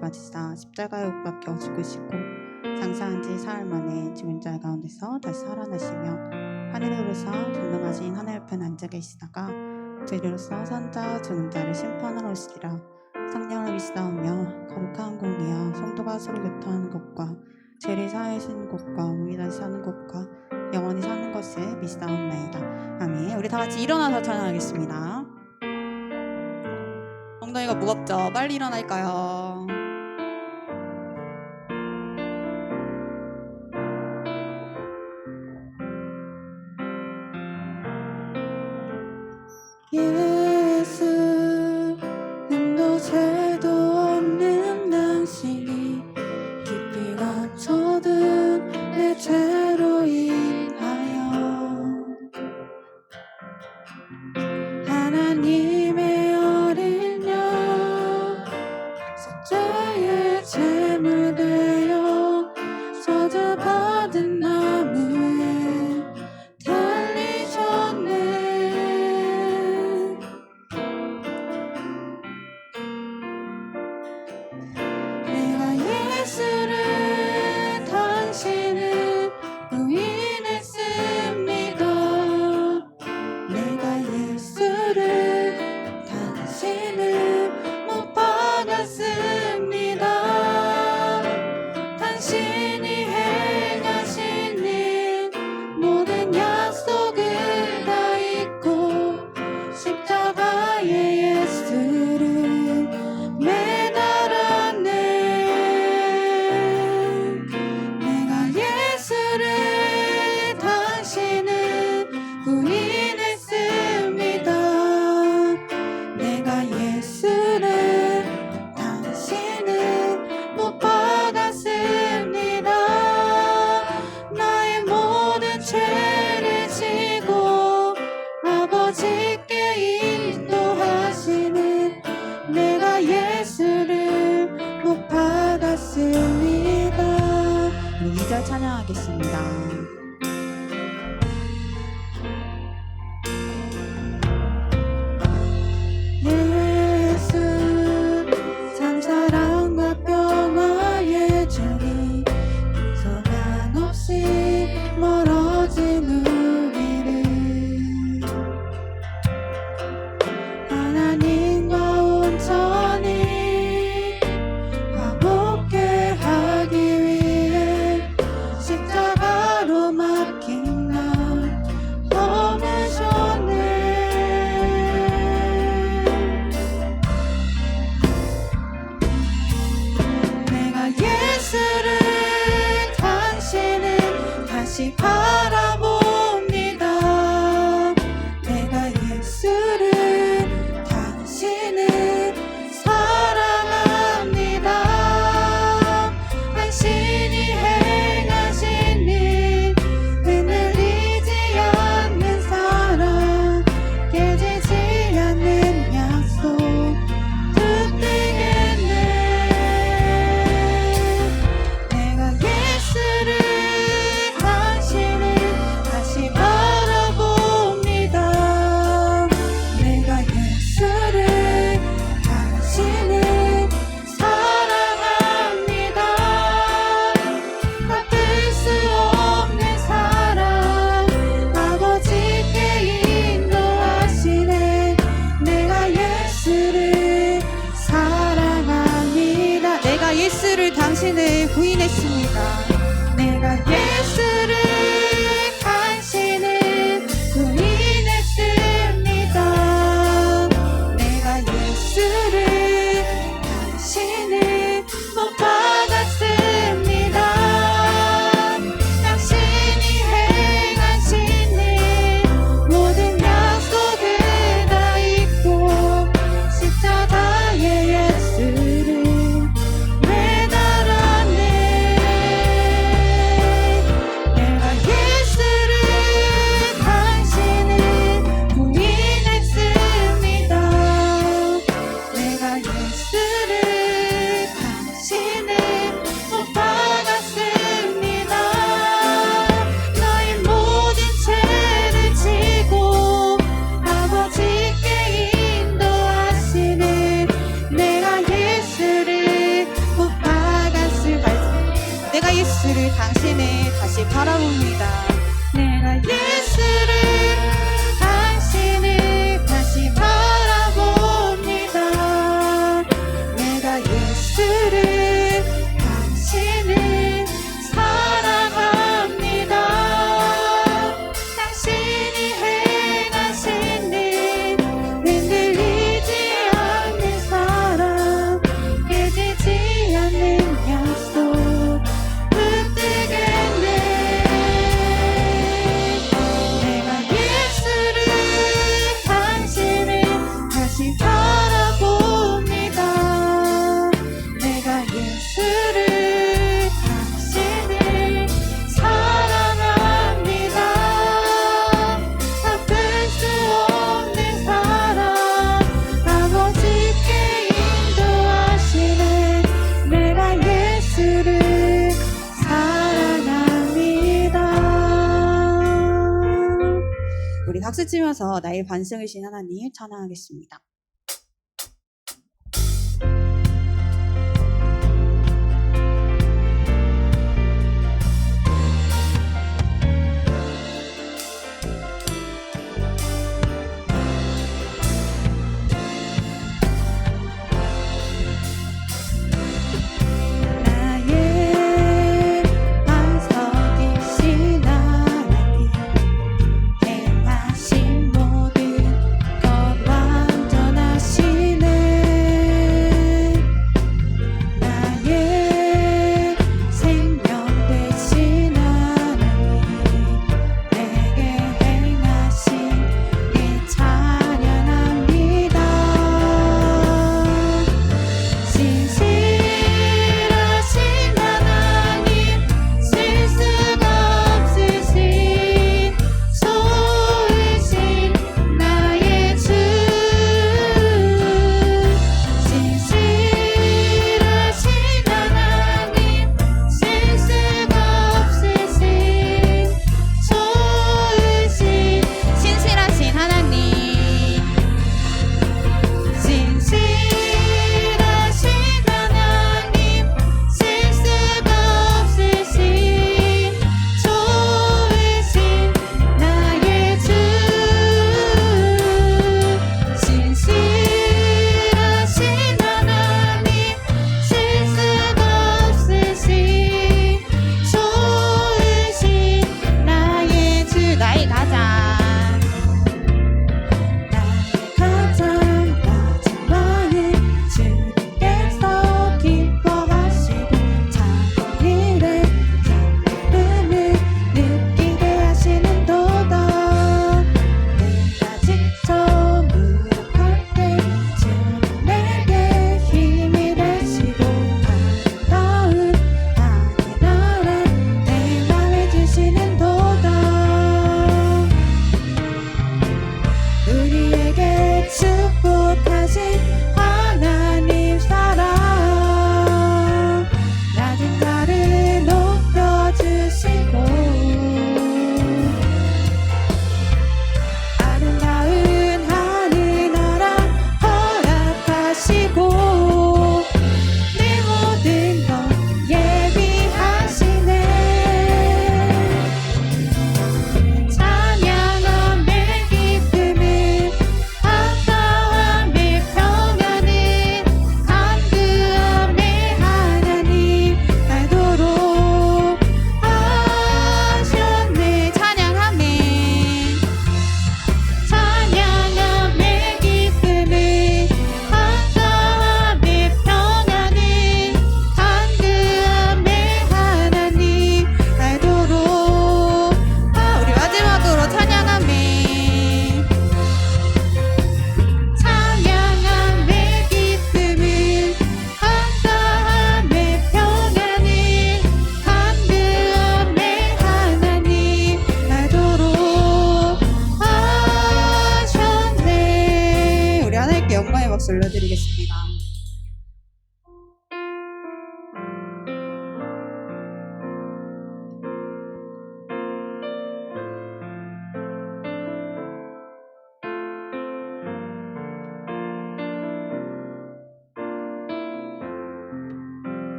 받으사 십자가에 못 박혀 죽으시고 장사한 지 사흘 만에 죽은 자 가운데서 다시 살아나시며 하늘에 오르사 전능하신 하늘 옆에 앉아 계시다가 저희로서 산자 죽은 자를 심판하러 오시리라. 성령을 믿사오며 거룩한 공의와 성도가 서로 교통하는 것과 죄를 사하시는 것과 몸이 다시 사는 것과 영원히 사는 것을 믿사옵나이다. 아멘. 우리 다 같이 일어나서 찬양하겠습니다. 엉덩이가 무겁죠? 빨리 일어날까요? 예수 님도 죄도 없는 당신이 깊이 갇혀든 내 죄로 인하여 하나님의 어린 양 속죄의 제물 되어 저주받은 나무에 달리셨네. 내가 예수를 당신을 부인했습니다. 내가 예수를 당신을 못 박았습니다. 당신이 행하신 일 모든 약속을 다 잊고 십자가에 예수를 매달았네. 내가 예수를 당신을 부인했습니다. 내가 예수를 당신을 못 박았습니다. 나의 모든 죄를 지고 아버지께 인도하시는 내가 예수를 못 박았습니다. 2절 찬양하겠습니다. 예수 참 사랑과 평화의 주님 소망 없이 멀어진 우리를 하나님과 온전히 화목케 하기 위해 십자가로 막힌 날 범으셨네. 내가 예수를 당신을 다시 바라봅니다. 내가 예수를 당신을 사랑합니다. 당신이 행하신 일 흔들리지 않는 사랑 깨지지 않는 약속 붙들겠네. 내가 예수를 당신을 다시 바라봅니다. 내가 예수를 당신을 사랑합니다. 갚을 수 없는 사랑 아버지께 인도하시네. 내가 예수를 사랑합니다. 내가 예수를 당신을 부인했습니다. 내가 예수를 당신을 부인했습니다. 내가 예수를 당신을 못 박았습니다. 당신이 행하신 일 모든 약속을 다 잊고 십자가에 예수를 매달았네. 예수를 당신을 다시 바라봅니다. 내가 예수를 당신을 다시 바라봅니다. 내가 예수를 당신을 사랑합니다. 당신이 행하신 일 흔들리지 않는 사랑 깨지지 않는 약속 붙들겠네. 내가 예수를 당신을 다시 바라봅니다. 내가 예수를 당신을 사랑합니다. 바꿀 수 없는 사랑 아버지께 인도하시네. 내가 예수를 사랑합니다. 우리 박수 치면서 나의 반석이신 하나님 찬양하겠습니다. 나의 반석이신 하나님 행하신 모든 것 완전히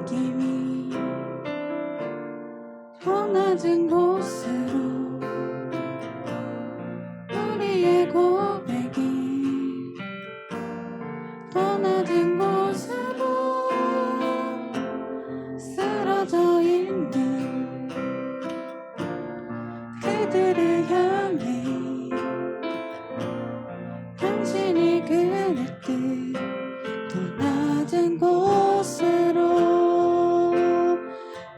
섬김이 더 낮은 곳으로 우리의 고백이 더 낮은 곳으로 쓰러져 있는 그들을 향해 당신이 그랬듯 더 낮은 곳으로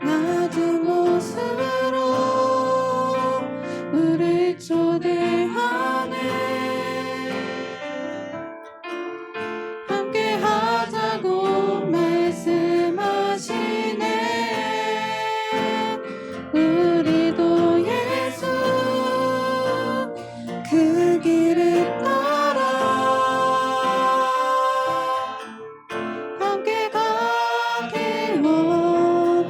낮은 곳으로 우리 초대하네 함께 하자고 말씀하시네 우리도 예수 그 길을 따라 함께 가길 원하네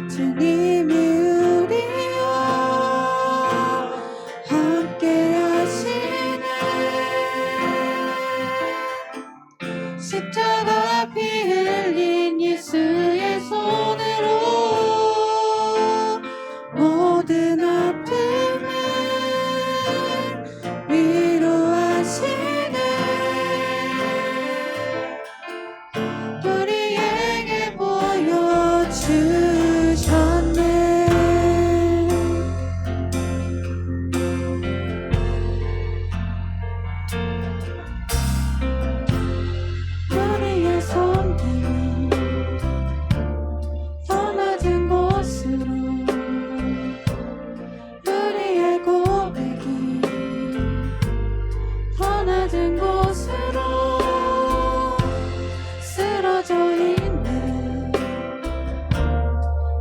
주님이 우리와 함께 하시네 십자가 피 흘린 예수의 손으로 모든 아픔을 위로하시네 우리에게 보여주셨네 우리의 섬김이 더 낮은 곳으로 우리의 고백이 더 낮은 곳으로 쓰러져 있는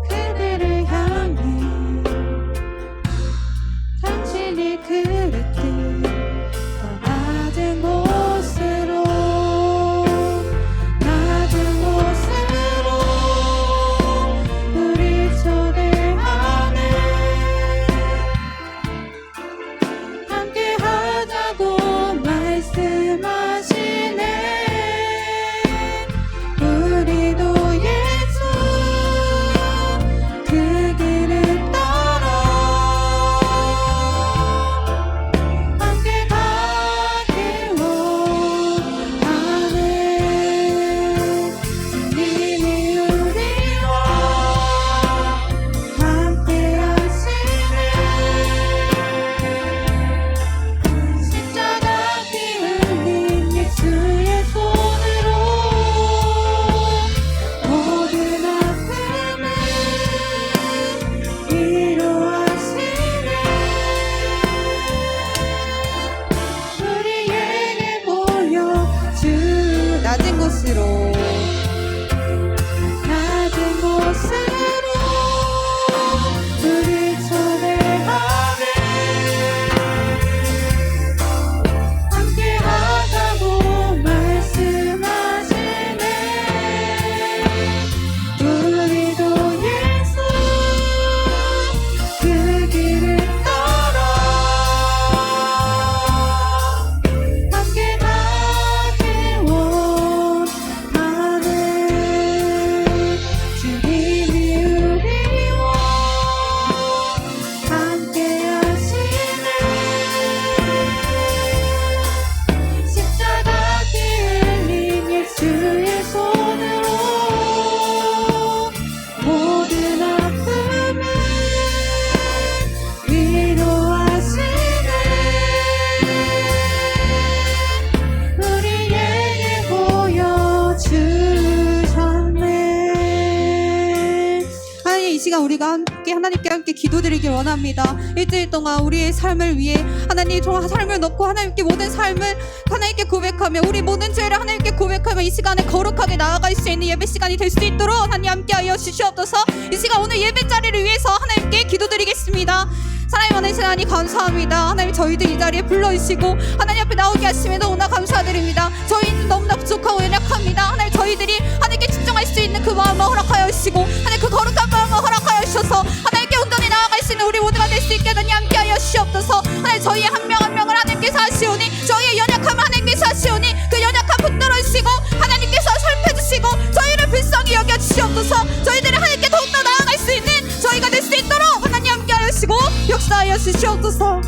그들을 향해 당신이 그랬듯 더 낮은 곳으로 낮은 곳으로 우리 초대하네 함께 하자고 말씀하시네 우리도 예수 그 길을 따라 함께 가길 원하네 주님이 우리와 함께 하시네 십자가 피 흘린 예수의 손으로 모든 아픔을 위로하시네 우리에게 보여주 낮은 곳으로 낮은 곳으로 우리 초대하네 함께 하자고 말씀하시네 우리도 예수 그 길을 따라 함께 가길 원하네 주님이 우리와 함께 하시네 십자가 피 흘린 예수의 손으로 모든 아픔을 위로하시네 우리에게 보여주셨네 하나님 이 시간 우리가 하나님께 함께 기도드리길 원합니다. 일주일 동안 우리의 삶을 위해 하나님 정말 삶을 넣고 하나님께 모든 삶을 하나님께 고백하며 우리 모든 죄를 하나님께 고백하며 이 시간에 거룩하게 나아갈 수 있는 예배 시간이 될 수 있도록 하나님 함께하여 주시옵소서. 이 시간 오늘 예배 자리를 위해서 하나님께 기도드리겠습니다. 하나님 오늘 시간이 감사합니다. 하나님 저희들 이 자리에 불러주시고 하나님 앞에 나오게 하심에 너무나 감사드립니다. 저희는 너무나 부족하고 연약합니다. 하나님 저희들이 하나님께 집중할 수 있는 그 마음을 허락하여 주시고 하나님 그 거룩한 마음을 허락하여 주셔서 하나님께 온전히 나아갈 수 있는 우리 모두가 될 수 있게 하나님 함께하여 주시옵소서. 하나님 저희의 한 명 한 명을 하나님께서 하시오니 저희의 연약함을 하나님께서 하시오니 그 연약함 붙들어 주시고 하나님께서 주셔서 저희들이 하나님께 더욱더 나아갈 수 있는 저희가 될 수 있도록 하나님 함께 하시고 역사하여 주시옵소서.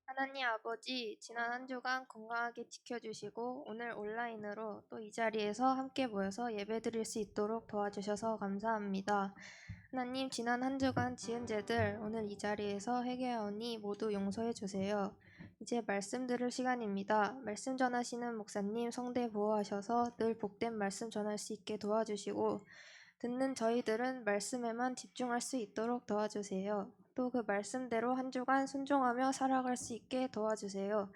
하나님 아버지, 지난 한 주간 건강하게 지켜주시고 오늘 온라인으로 또 이 자리에서 함께 모여서 예배드릴 수 있도록 도와주셔서 감사합니다. 하나님, 지난 한 주간 지은 죄들 오늘 이 자리에서 회개하오니 모두 용서해 주세요. 이제 말씀 들을 시간입니다. 말씀 전하시는 목사님 성대 보호하셔서 늘 복된 말씀 전할 수 있게 도와주시고 듣는 저희들은 말씀에만 집중할 수 있도록 도와주세요. 또 그 말씀대로 한 주간 순종하며 살아갈 수 있게 도와주세요.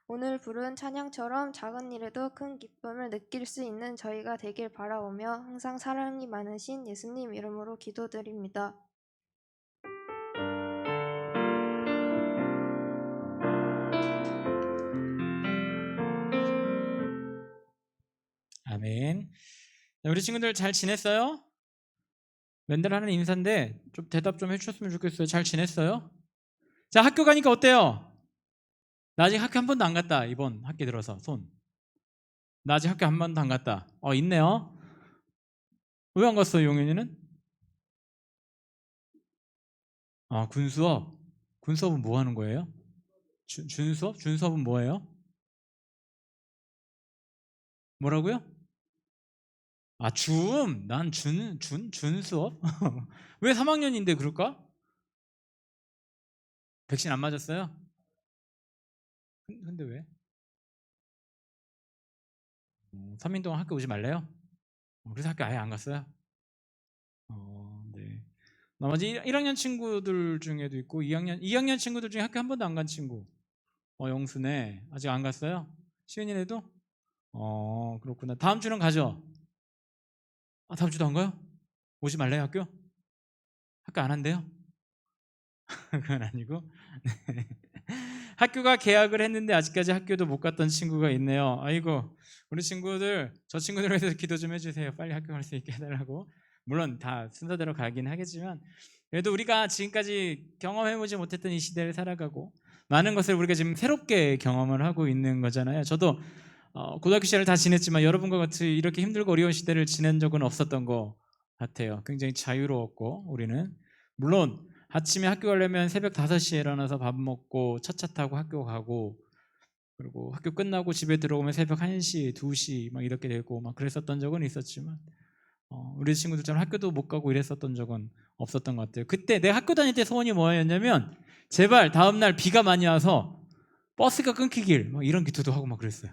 오늘 부른 찬양처럼 작은 일에도 큰 기쁨을 느낄 수 있는 저희가 되길 바라오며 항상 사랑이 많으신 예수님 이름으로 기도드립니다. 아멘. 우리 친구들 잘 지냈어요? 맨날 하는 인사인데 좀 대답 좀 해주셨으면 좋겠어요. 잘 지냈어요? 자, 학교 가니까 어때요? 나 아직 학교 한 번도 안 갔다. 이번 학기 들어서 손. 나 아직 학교 한 번도 안 갔다. 있네요. 왜 안 갔어요, 용현이는? 군수업. 군수업은 뭐 하는 거예요? 준수업? 준수업은 뭐예요? 뭐라고요? 난 준수업? 왜 3학년인데 그럴까? 백신 안 맞았어요? 근데 왜? 3일 동안 학교 오지 말래요? 그래서 학교 아예 안 갔어요? 네. 나머지 1학년 친구들 중에도 있고 2학년 친구들 중에 학교 한 번도 안 간 친구. 영수네. 아직 안 갔어요? 시은이네도? 그렇구나. 다음 주는 가죠? 다음 주도 안 가요? 오지 말래요, 학교? 학교 안 한대요? 그건 아니고. 네. 학교가 개학을 했는데 아직까지 학교도 못 갔던 친구가 있네요. 아이고, 우리 친구들, 저 친구들을 위해서 기도 좀 해주세요. 빨리 학교 갈 수 있게 해달라고. 물론 다 순서대로 가긴 하겠지만 그래도 우리가 지금까지 경험해보지 못했던 이 시대를 살아가고 많은 것을 우리가 지금 새롭게 경험을 하고 있는 거잖아요. 저도 고등학교 시절을 다 지냈지만 여러분과 같이 이렇게 힘들고 어려운 시대를 지낸 적은 없었던 것 같아요. 굉장히 자유로웠고 우리는 물론 아침에 학교 가려면 새벽 5시에 일어나서 밥 먹고 첫차 타고 학교 가고 그리고 학교 끝나고 집에 들어오면 새벽 1시, 2시 막 이렇게 되고 막 그랬었던 적은 있었지만 우리 친구들처럼 학교도 못 가고 이랬었던 적은 없었던 것 같아요. 그때 내가 학교 다닐 때 소원이 뭐였냐면 제발 다음날 비가 많이 와서 버스가 끊기길 막 이런 기도도 하고 막 그랬어요.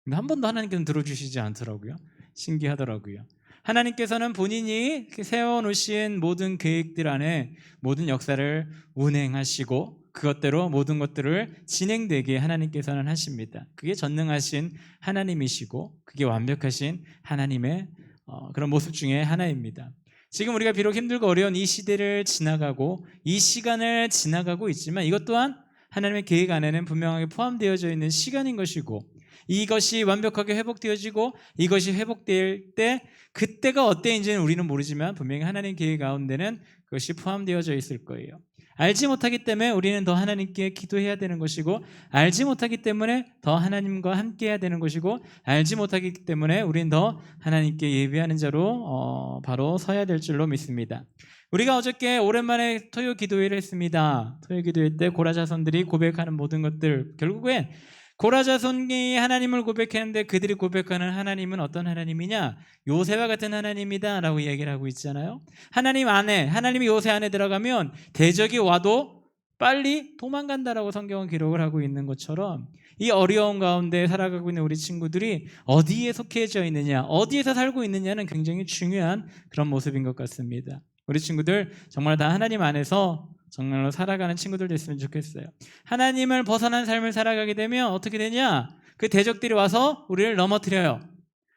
근데 한 번도 하나님께서는 들어주시지 않더라고요. 신기하더라고요. 하나님께서는 본인이 세워놓으신 모든 계획들 안에 모든 역사를 운행하시고 그것대로 모든 것들을 진행되게 하나님께서는 하십니다. 그게 전능하신 하나님이시고 그게 완벽하신 하나님의 그런 모습 중에 하나입니다. 지금 우리가 비록 힘들고 어려운 이 시대를 지나가고 이 시간을 지나가고 있지만 이것 또한 하나님의 계획 안에는 분명하게 포함되어져 있는 시간인 것이고 이것이 완벽하게 회복되어지고 이것이 회복될 때 그때가 어때인지는 우리는 모르지만 분명히 하나님 계획 가운데는 그것이 포함되어져 있을 거예요. 알지 못하기 때문에 우리는 더 하나님께 기도해야 되는 것이고 알지 못하기 때문에 더 하나님과 함께 해야 되는 것이고 알지 못하기 때문에 우리는 더 하나님께 예배하는 자로 바로 서야 될 줄로 믿습니다. 우리가 어저께 오랜만에 토요 기도회를 했습니다. 토요 기도회 때 고라 자손들이 고백하는 모든 것들 결국엔 고라 자손이 하나님을 고백했는데 그들이 고백하는 하나님은 어떤 하나님이냐? 요새와 같은 하나님이다 라고 얘기를 하고 있잖아요. 하나님이 요새 안에 들어가면 대적이 와도 빨리 도망간다라고 성경은 기록을 하고 있는 것처럼 이 어려운 가운데 살아가고 있는 우리 친구들이 어디에 속해져 있느냐, 어디에서 살고 있느냐는 굉장히 중요한 그런 모습인 것 같습니다. 우리 친구들 정말 다 하나님 안에서 정말로 살아가는 친구들 됐으면 좋겠어요. 하나님을 벗어난 삶을 살아가게 되면 어떻게 되냐? 그 대적들이 와서 우리를 넘어뜨려요.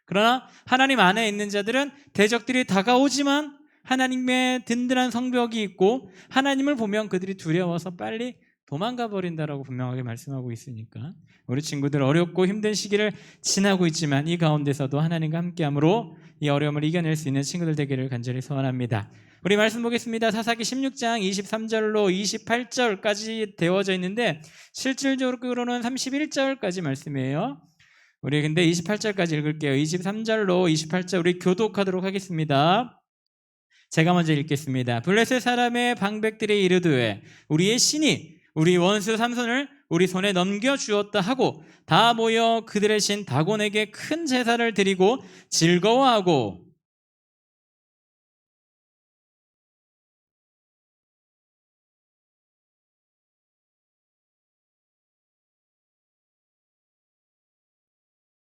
그러나 하나님 안에 있는 자들은 대적들이 다가오지만 하나님의 든든한 성벽이 있고 하나님을 보면 그들이 두려워서 빨리 도망가 버린다라고 분명하게 말씀하고 있으니까 우리 친구들 어렵고 힘든 시기를 지나고 있지만 이 가운데서도 하나님과 함께함으로 이 어려움을 이겨낼 수 있는 친구들 되기를 간절히 소원합니다. 우리 말씀 보겠습니다. 사사기 16장 23절로 28절까지 되어져 있는데 실질적으로는 31절까지 말씀이에요. 우리 근데 28절까지 읽을게요. 23절로 28절 우리 교독하도록 하겠습니다. 제가 먼저 읽겠습니다. 블레셋 사람의 방백들이 이르되 우리의 신이 우리 원수 삼손을 우리 손에 넘겨주었다 하고 다 모여 그들의 신 다곤에게 큰 제사를 드리고 즐거워하고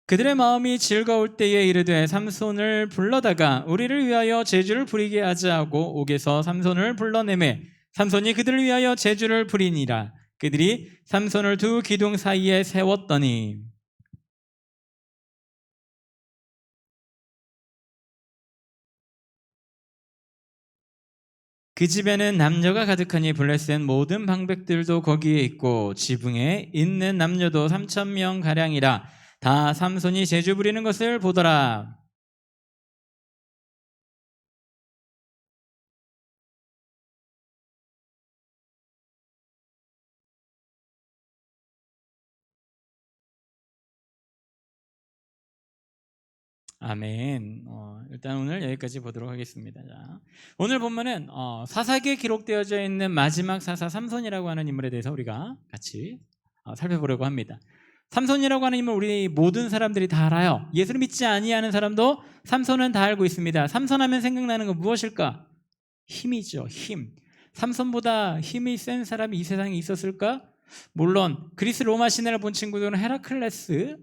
그들의 마음이 즐거울 때에 이르되 삼손을 불러다가 우리를 위하여 제주를 부리게 하자 하고 옥에서 삼손을 불러내매 삼손이 그들을 위하여 제주를 부리니라. 그들이 삼손을 두 기둥 사이에 세웠더니 그 집에는 남녀가 가득하니 블레셋 모든 방백들도 거기에 있고 지붕에 있는 남녀도 3,000명 가량이라. 다 삼손이 제주 부리는 것을 보더라. 아멘. 일단 오늘 여기까지 보도록 하겠습니다. 자, 오늘 본문은 사사기에 기록되어져 있는 마지막 사사 삼손이라고 하는 인물에 대해서 우리가 같이 살펴보려고 합니다. 삼손이라고 하는 인물 우리 모든 사람들이 다 알아요. 예수를 믿지 아니하는 사람도 삼손은 다 알고 있습니다. 삼손하면 생각나는 건 무엇일까? 힘이죠. 힘. 삼손보다 힘이 센 사람이 이 세상에 있었을까? 물론 그리스 로마 시내를 본 친구들은 헤라클레스,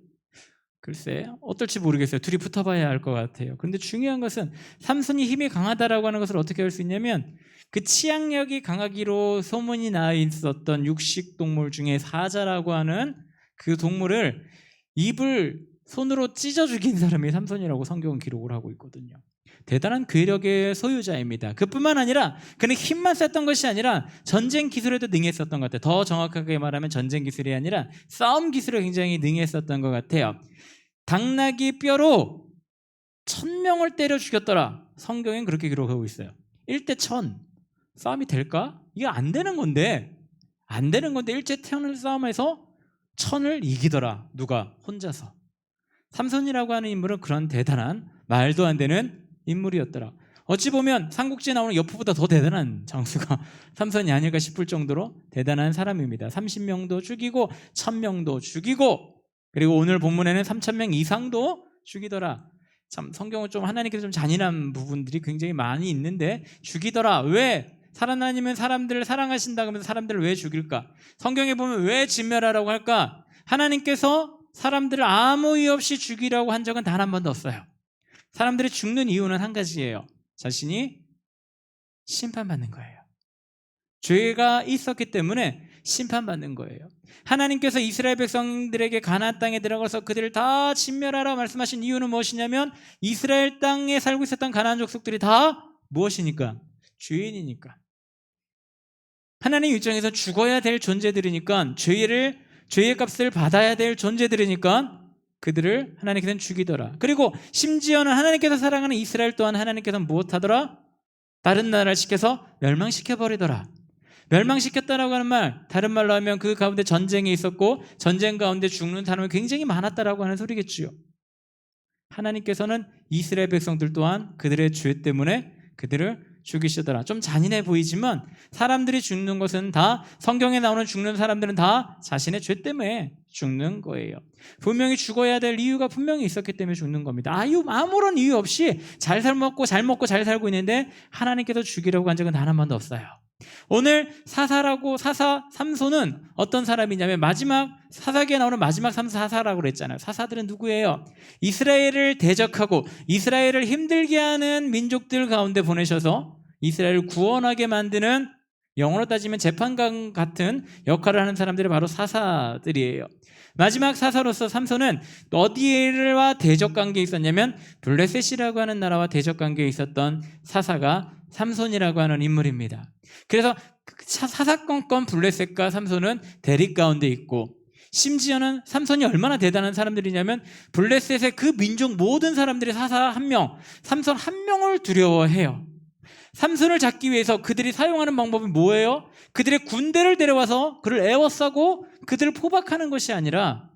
글쎄 어떨지 모르겠어요. 둘이 붙어봐야 알 것 같아요. 그런데 중요한 것은 삼손이 힘이 강하다라고 하는 것을 어떻게 알 수 있냐면 그 치악력이 강하기로 소문이 나 있었던 육식동물 중에 사자라고 하는 그 동물을 입을 손으로 찢어 죽인 사람이 삼손이라고 성경은 기록을 하고 있거든요. 대단한 괴력의 소유자입니다. 그뿐만 아니라 그는 힘만 셌던 것이 아니라 전쟁 기술에도 능했었던 것 같아요. 더 정확하게 말하면 전쟁 기술이 아니라 싸움 기술에 굉장히 능했었던 것 같아요. 당나귀 뼈로 1,000명을 때려 죽였더라. 성경엔 그렇게 기록하고 있어요. 1대 1,000. 싸움이 될까? 이게 안 되는 건데 일제 태어날 싸움에서 1,000을 이기더라. 누가? 혼자서. 삼손이라고 하는 인물은 그런 대단한 말도 안 되는 인물이었더라. 어찌 보면 삼국지에 나오는 여포보다 더 대단한 장수가 삼손이 아닐까 싶을 정도로 대단한 사람입니다. 30명도 죽이고 1,000명도 죽이고 그리고 오늘 본문에는 3,000명 이상도 죽이더라. 참 성경은 좀 하나님께서 좀 잔인한 부분들이 굉장히 많이 있는데 죽이더라. 왜? 하나님은 사람들을 사랑하신다 그러면서 사람들을 왜 죽일까? 성경에 보면 왜 진멸하라고 할까? 하나님께서 사람들을 아무 이유 없이 죽이라고 한 적은 단 한 번도 없어요. 사람들이 죽는 이유는 한 가지예요. 자신이 심판받는 거예요. 죄가 있었기 때문에 심판받는 거예요. 하나님께서 이스라엘 백성들에게 가나안 땅에 들어가서 그들을 다 진멸하라 말씀하신 이유는 무엇이냐면 이스라엘 땅에 살고 있었던 가나안 족속들이 다 무엇이니까? 죄인이니까. 하나님 입장에서 죽어야 될 존재들이니까 죄의 값을 받아야 될 존재들이니까 그들을 하나님께서는 죽이더라. 그리고 심지어는 하나님께서 사랑하는 이스라엘 또한 하나님께서는 무엇하더라? 다른 나라를 시켜서 멸망시켜버리더라. 멸망시켰다라고 하는 말, 다른 말로 하면 그 가운데 전쟁이 있었고 전쟁 가운데 죽는 사람이 굉장히 많았다라고 하는 소리겠지요. 하나님께서는 이스라엘 백성들 또한 그들의 죄 때문에 그들을 죽이시더라. 좀 잔인해 보이지만 사람들이 죽는 것은 다 성경에 나오는 죽는 사람들은 다 자신의 죄 때문에 죽는 거예요. 분명히 죽어야 될 이유가 분명히 있었기 때문에 죽는 겁니다. 아무런 이유 없이 잘 먹고 잘 살고 있는데 하나님께서 죽이려고 한 적은 단 한 번도 없어요. 오늘 사사 삼손은 어떤 사람이냐면 마지막 사사기에 나오는 마지막 사사라고 그랬잖아요. 사사들은 누구예요? 이스라엘을 대적하고 이스라엘을 힘들게 하는 민족들 가운데 보내셔서 이스라엘을 구원하게 만드는 영어로 따지면 재판관 같은 역할을 하는 사람들이 바로 사사들이에요. 마지막 사사로서 삼손은 어디와 대적관계에 있었냐면 블레셋이라고 하는 나라와 대적관계에 있었던 사사가 삼손이라고 하는 인물입니다. 그래서 사사건건 블레셋과 삼손은 대립 가운데 있고 심지어는 삼손이 얼마나 대단한 사람들이냐면 블레셋의 그 민족 모든 사람들이 사사 한 명, 삼손 한 명을 두려워해요. 삼손을 잡기 위해서 그들이 사용하는 방법이 뭐예요? 그들의 군대를 데려와서 그를 에워싸고 그들을 포박하는 것이 아니라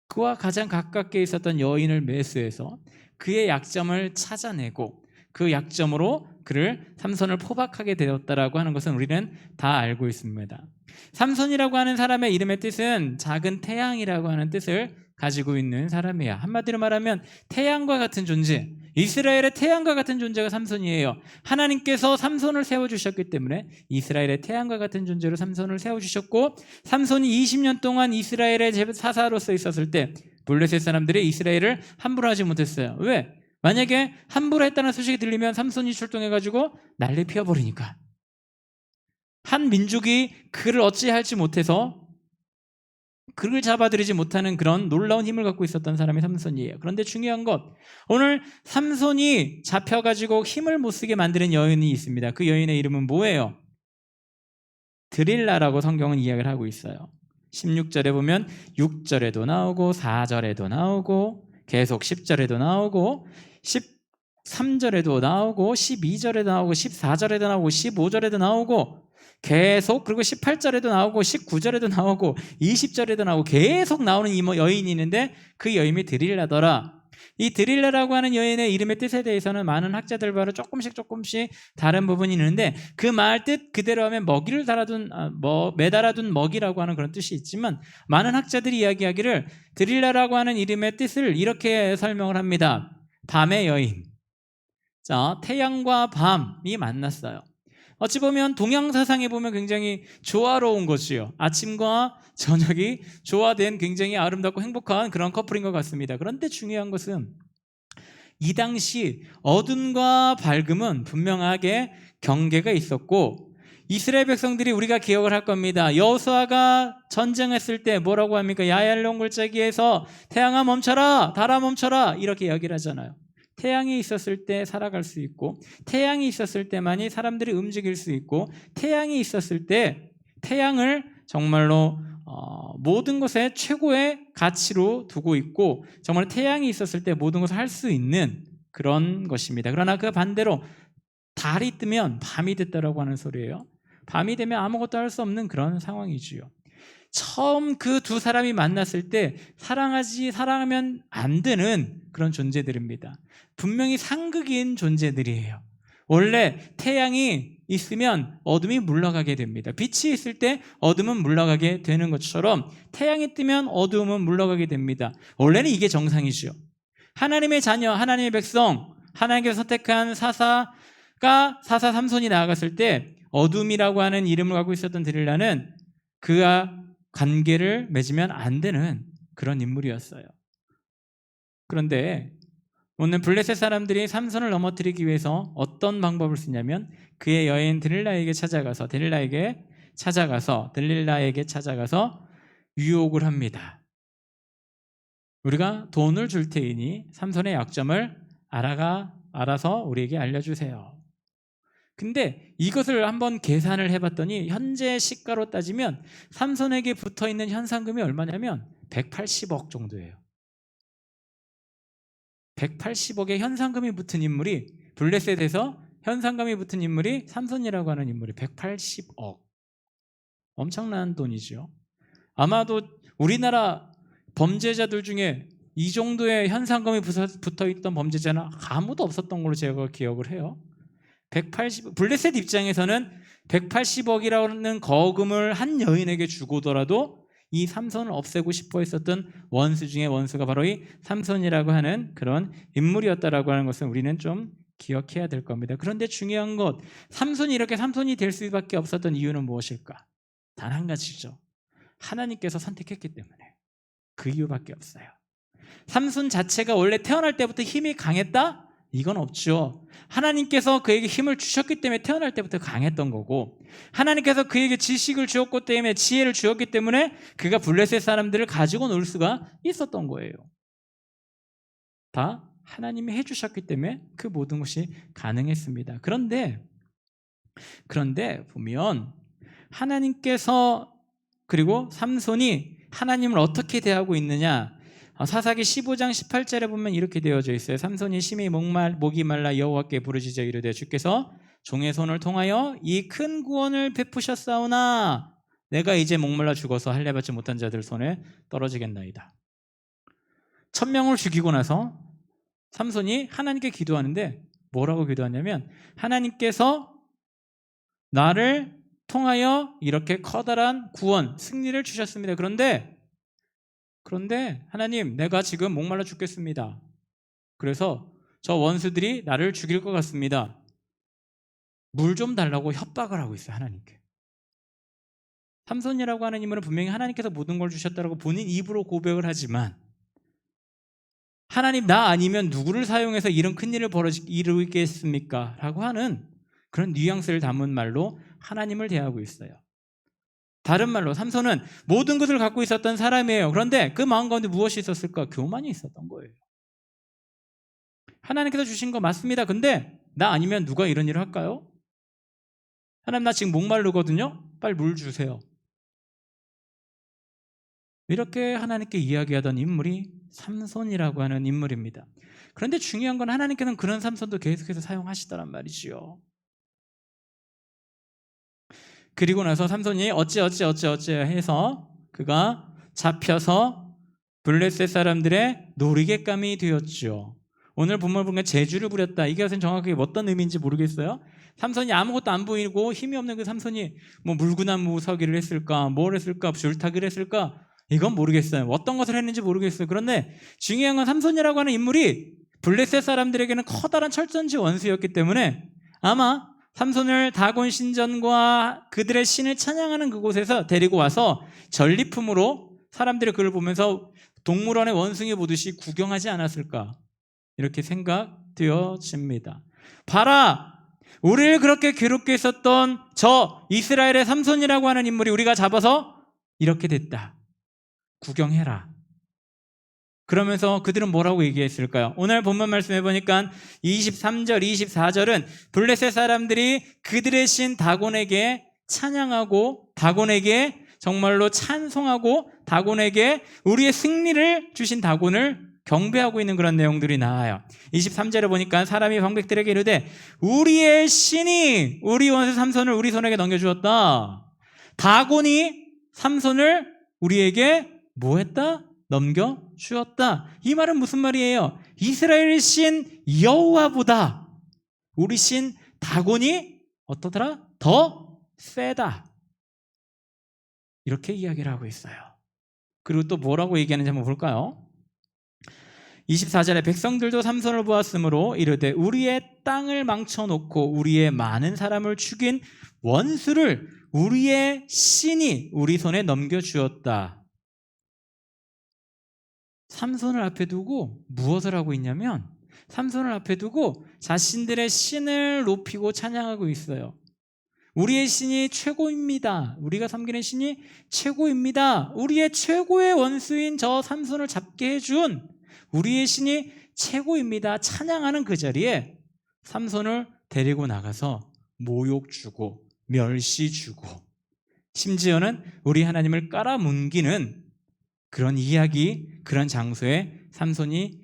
그와 가장 가깝게 있었던 여인을 매수해서 그의 약점을 찾아내고 그 약점으로 그를 삼손을 포박하게 되었다라고 하는 것은 우리는 다 알고 있습니다. 삼손이라고 하는 사람의 이름의 뜻은 작은 태양이라고 하는 뜻을 가지고 있는 사람이야. 한마디로 말하면 태양과 같은 존재, 이스라엘의 태양과 같은 존재가 삼손이에요. 하나님께서 삼손을 세워주셨기 때문에 이스라엘의 태양과 같은 존재로 삼손을 세워주셨고, 삼손이 20년 동안 이스라엘의 사사로서 있었을 때 블레셋 사람들이 이스라엘을 함부로 하지 못했어요. 왜? 만약에 함부로 했다는 소식이 들리면 삼손이 출동해가지고 난리 피워버리니까. 한 민족이 그를 어찌할지 못해서 그를 잡아들이지 못하는 그런 놀라운 힘을 갖고 있었던 사람이 삼손이에요. 그런데 중요한 것, 오늘 삼손이 잡혀가지고 힘을 못 쓰게 만드는 여인이 있습니다. 그 여인의 이름은 뭐예요? 드릴라라고 성경은 이야기를 하고 있어요. 16절에 보면 6절에도 나오고 4절에도 나오고 계속 10절에도 나오고 13절에도 나오고 12절에도 나오고 14절에도 나오고 15절에도 나오고 계속, 그리고 18절에도 나오고 19절에도 나오고 20절에도 나오고 계속 나오는 이 여인이 있는데 그 여인이 드릴라더라. 이 드릴라라고 하는 여인의 이름의 뜻에 대해서는 많은 학자들과는 조금씩 다른 부분이 있는데, 그 말 뜻 그대로 하면 먹이를 매달아둔 먹이라고 하는 그런 뜻이 있지만, 많은 학자들이 이야기하기를 드릴라라고 하는 이름의 뜻을 이렇게 설명을 합니다. 밤의 여인. 자, 태양과 밤이 만났어요. 어찌 보면 동양 사상에 보면 굉장히 조화로운 것이요, 아침과 저녁이 조화된 굉장히 아름답고 행복한 그런 커플인 것 같습니다. 그런데 중요한 것은 이 당시 어둠과 밝음은 분명하게 경계가 있었고, 이스라엘 백성들이 우리가 기억을 할 겁니다. 여호수아가 전쟁했을 때 뭐라고 합니까? 야얄론 골짜기에서 태양아 멈춰라, 달아 멈춰라, 이렇게 이야기를 하잖아요. 태양이 있었을 때 살아갈 수 있고, 태양이 있었을 때만이 사람들이 움직일 수 있고, 태양이 있었을 때 태양을 정말로 모든 것의 최고의 가치로 두고 있고, 정말 태양이 있었을 때 모든 것을 할 수 있는 그런 것입니다. 그러나 그 반대로 달이 뜨면 밤이 됐다라고 하는 소리예요. 밤이 되면 아무것도 할 수 없는 그런 상황이지요. 처음 그 두 사람이 만났을 때 사랑하면 안 되는 그런 존재들입니다. 분명히 상극인 존재들이에요. 원래 태양이 있으면 어둠이 물러가게 됩니다. 빛이 있을 때 어둠은 물러가게 되는 것처럼 태양이 뜨면 어둠은 물러가게 됩니다. 원래는 이게 정상이죠. 하나님의 자녀, 하나님의 백성, 하나님께서 선택한 사사 삼손이 나아갔을 때 어둠이라고 하는 이름을 갖고 있었던 드릴라는 그가 관계를 맺으면 안 되는 그런 인물이었어요. 그런데 오늘 블레셋 사람들이 삼손을 넘어뜨리기 위해서 어떤 방법을 쓰냐면 그의 여인 드릴라에게 찾아가서 유혹을 합니다. 우리가 돈을 줄 테이니 삼손의 약점을 알아서 우리에게 알려주세요. 근데 이것을 한번 계산을 해봤더니 현재 시가로 따지면 삼손에게 붙어있는 현상금이 얼마냐면 180억 정도예요. 180억의 현상금이 붙은 인물이, 블레셋에서 현상금이 붙은 인물이 삼손이라고 하는 인물이 180억. 엄청난 돈이죠. 아마도 우리나라 범죄자들 중에 이 정도의 현상금이 붙어있던 범죄자는 아무도 없었던 걸로 제가 기억을 해요. 블레셋 입장에서는 180억이라는 거금을 한 여인에게 주고더라도 이 삼손을 없애고 싶어 했었던 원수 중에 원수가 바로 이 삼손이라고 하는 그런 인물이었다라고 하는 것은 우리는 좀 기억해야 될 겁니다. 그런데 중요한 것, 삼손이 이렇게 삼손이 될 수밖에 없었던 이유는 무엇일까? 단 한 가지죠. 하나님께서 선택했기 때문에. 그 이유밖에 없어요. 삼손 자체가 원래 태어날 때부터 힘이 강했다? 이건 없죠. 하나님께서 그에게 힘을 주셨기 때문에 태어날 때부터 강했던 거고, 하나님께서 그에게 지식을 주었기 때문에, 지혜를 주었기 때문에 그가 블레셋 사람들을 가지고 놀 수가 있었던 거예요. 다 하나님이 해주셨기 때문에 그 모든 것이 가능했습니다. 그런데 보면 하나님께서, 그리고 삼손이 하나님을 어떻게 대하고 있느냐, 사사기 15장 18절에 보면 이렇게 되어져 있어요. 삼손이 심히 목이 말라 여호와께 부르짖어 이르되 주께서 종의 손을 통하여 이 큰 구원을 베푸셨사오나 내가 이제 목말라 죽어서 할례 받지 못한 자들 손에 떨어지겠나이다. 1000명을 죽이고 나서 삼손이 하나님께 기도하는데 뭐라고 기도하냐면 하나님께서 나를 통하여 이렇게 커다란 구원, 승리를 주셨습니다. 그런데 하나님, 내가 지금 목말라 죽겠습니다. 그래서 저 원수들이 나를 죽일 것 같습니다. 물 좀 달라고 협박을 하고 있어요, 하나님께. 삼손이라고 하는 인물은 분명히 하나님께서 모든 걸 주셨다고 본인 입으로 고백을 하지만 하나님, 나 아니면 누구를 사용해서 이런 큰일을 이루겠습니까? 라고 하는 그런 뉘앙스를 담은 말로 하나님을 대하고 있어요. 다른 말로 삼손은 모든 것을 갖고 있었던 사람이에요. 그런데 그 마음 가운데 무엇이 있었을까? 교만이 있었던 거예요. 하나님께서 주신 거 맞습니다. 근데 나 아니면 누가 이런 일을 할까요? 하나님, 나 지금 목마르거든요. 빨리 물 주세요. 이렇게 하나님께 이야기하던 인물이 삼손이라고 하는 인물입니다. 그런데 중요한 건 하나님께서는 그런 삼손도 계속해서 사용하시더란 말이지요. 그리고 나서 삼손이 어째 해서 그가 잡혀서 블레셋 사람들의 놀이객감이 되었죠. 오늘 본문을 보면 재주를 부렸다. 이것은 정확하게 어떤 의미인지 모르겠어요. 삼손이 아무것도 안 보이고 힘이 없는 그 삼손이 뭐 물구나무 서기를 했을까, 뭘 했을까, 줄타기를 했을까, 이건 모르겠어요. 어떤 것을 했는지 모르겠어요. 그런데 중요한 건 삼손이라고 하는 인물이 블레셋 사람들에게는 커다란 철전지 원수였기 때문에 아마 삼손을 다곤 신전과 그들의 신을 찬양하는 그곳에서 데리고 와서 전리품으로 사람들이 그걸 보면서 동물원의 원숭이 보듯이 구경하지 않았을까, 이렇게 생각되어집니다. 봐라, 우리를 그렇게 괴롭게 했었던 저 이스라엘의 삼손이라고 하는 인물이 우리가 잡아서 이렇게 됐다. 구경해라. 그러면서 그들은 뭐라고 얘기했을까요? 오늘 본문 말씀해 보니까 23절, 24절은 블레셋 사람들이 그들의 신 다곤에게 찬양하고 다곤에게 정말로 찬송하고 다곤에게 우리의 승리를 주신 다곤을 경배하고 있는 그런 내용들이 나와요. 23절에 보니까 사람이 방백들에게 이르되 우리의 신이 우리 원수 삼손을 우리 손에게 넘겨주었다. 다곤이 삼손을 우리에게 뭐 했다? 넘겨주었다. 이 말은 무슨 말이에요? 이스라엘 신 여호와보다 우리 신 다곤이 어떠더라? 더 세다. 이렇게 이야기를 하고 있어요. 그리고 또 뭐라고 얘기하는지 한번 볼까요? 24절에 백성들도 삼손을 보았으므로 이르되 우리의 땅을 망쳐놓고 우리의 많은 사람을 죽인 원수를 우리의 신이 우리 손에 넘겨주었다. 삼손을 앞에 두고 무엇을 하고 있냐면 삼손을 앞에 두고 자신들의 신을 높이고 찬양하고 있어요. 우리의 신이 최고입니다. 우리가 섬기는 신이 최고입니다. 우리의 최고의 원수인 저 삼손을 잡게 해준 우리의 신이 최고입니다. 찬양하는 그 자리에 삼손을 데리고 나가서 모욕 주고 멸시 주고 심지어는 우리 하나님을 깔아뭉기는 그런 이야기, 그런 장소에 삼손을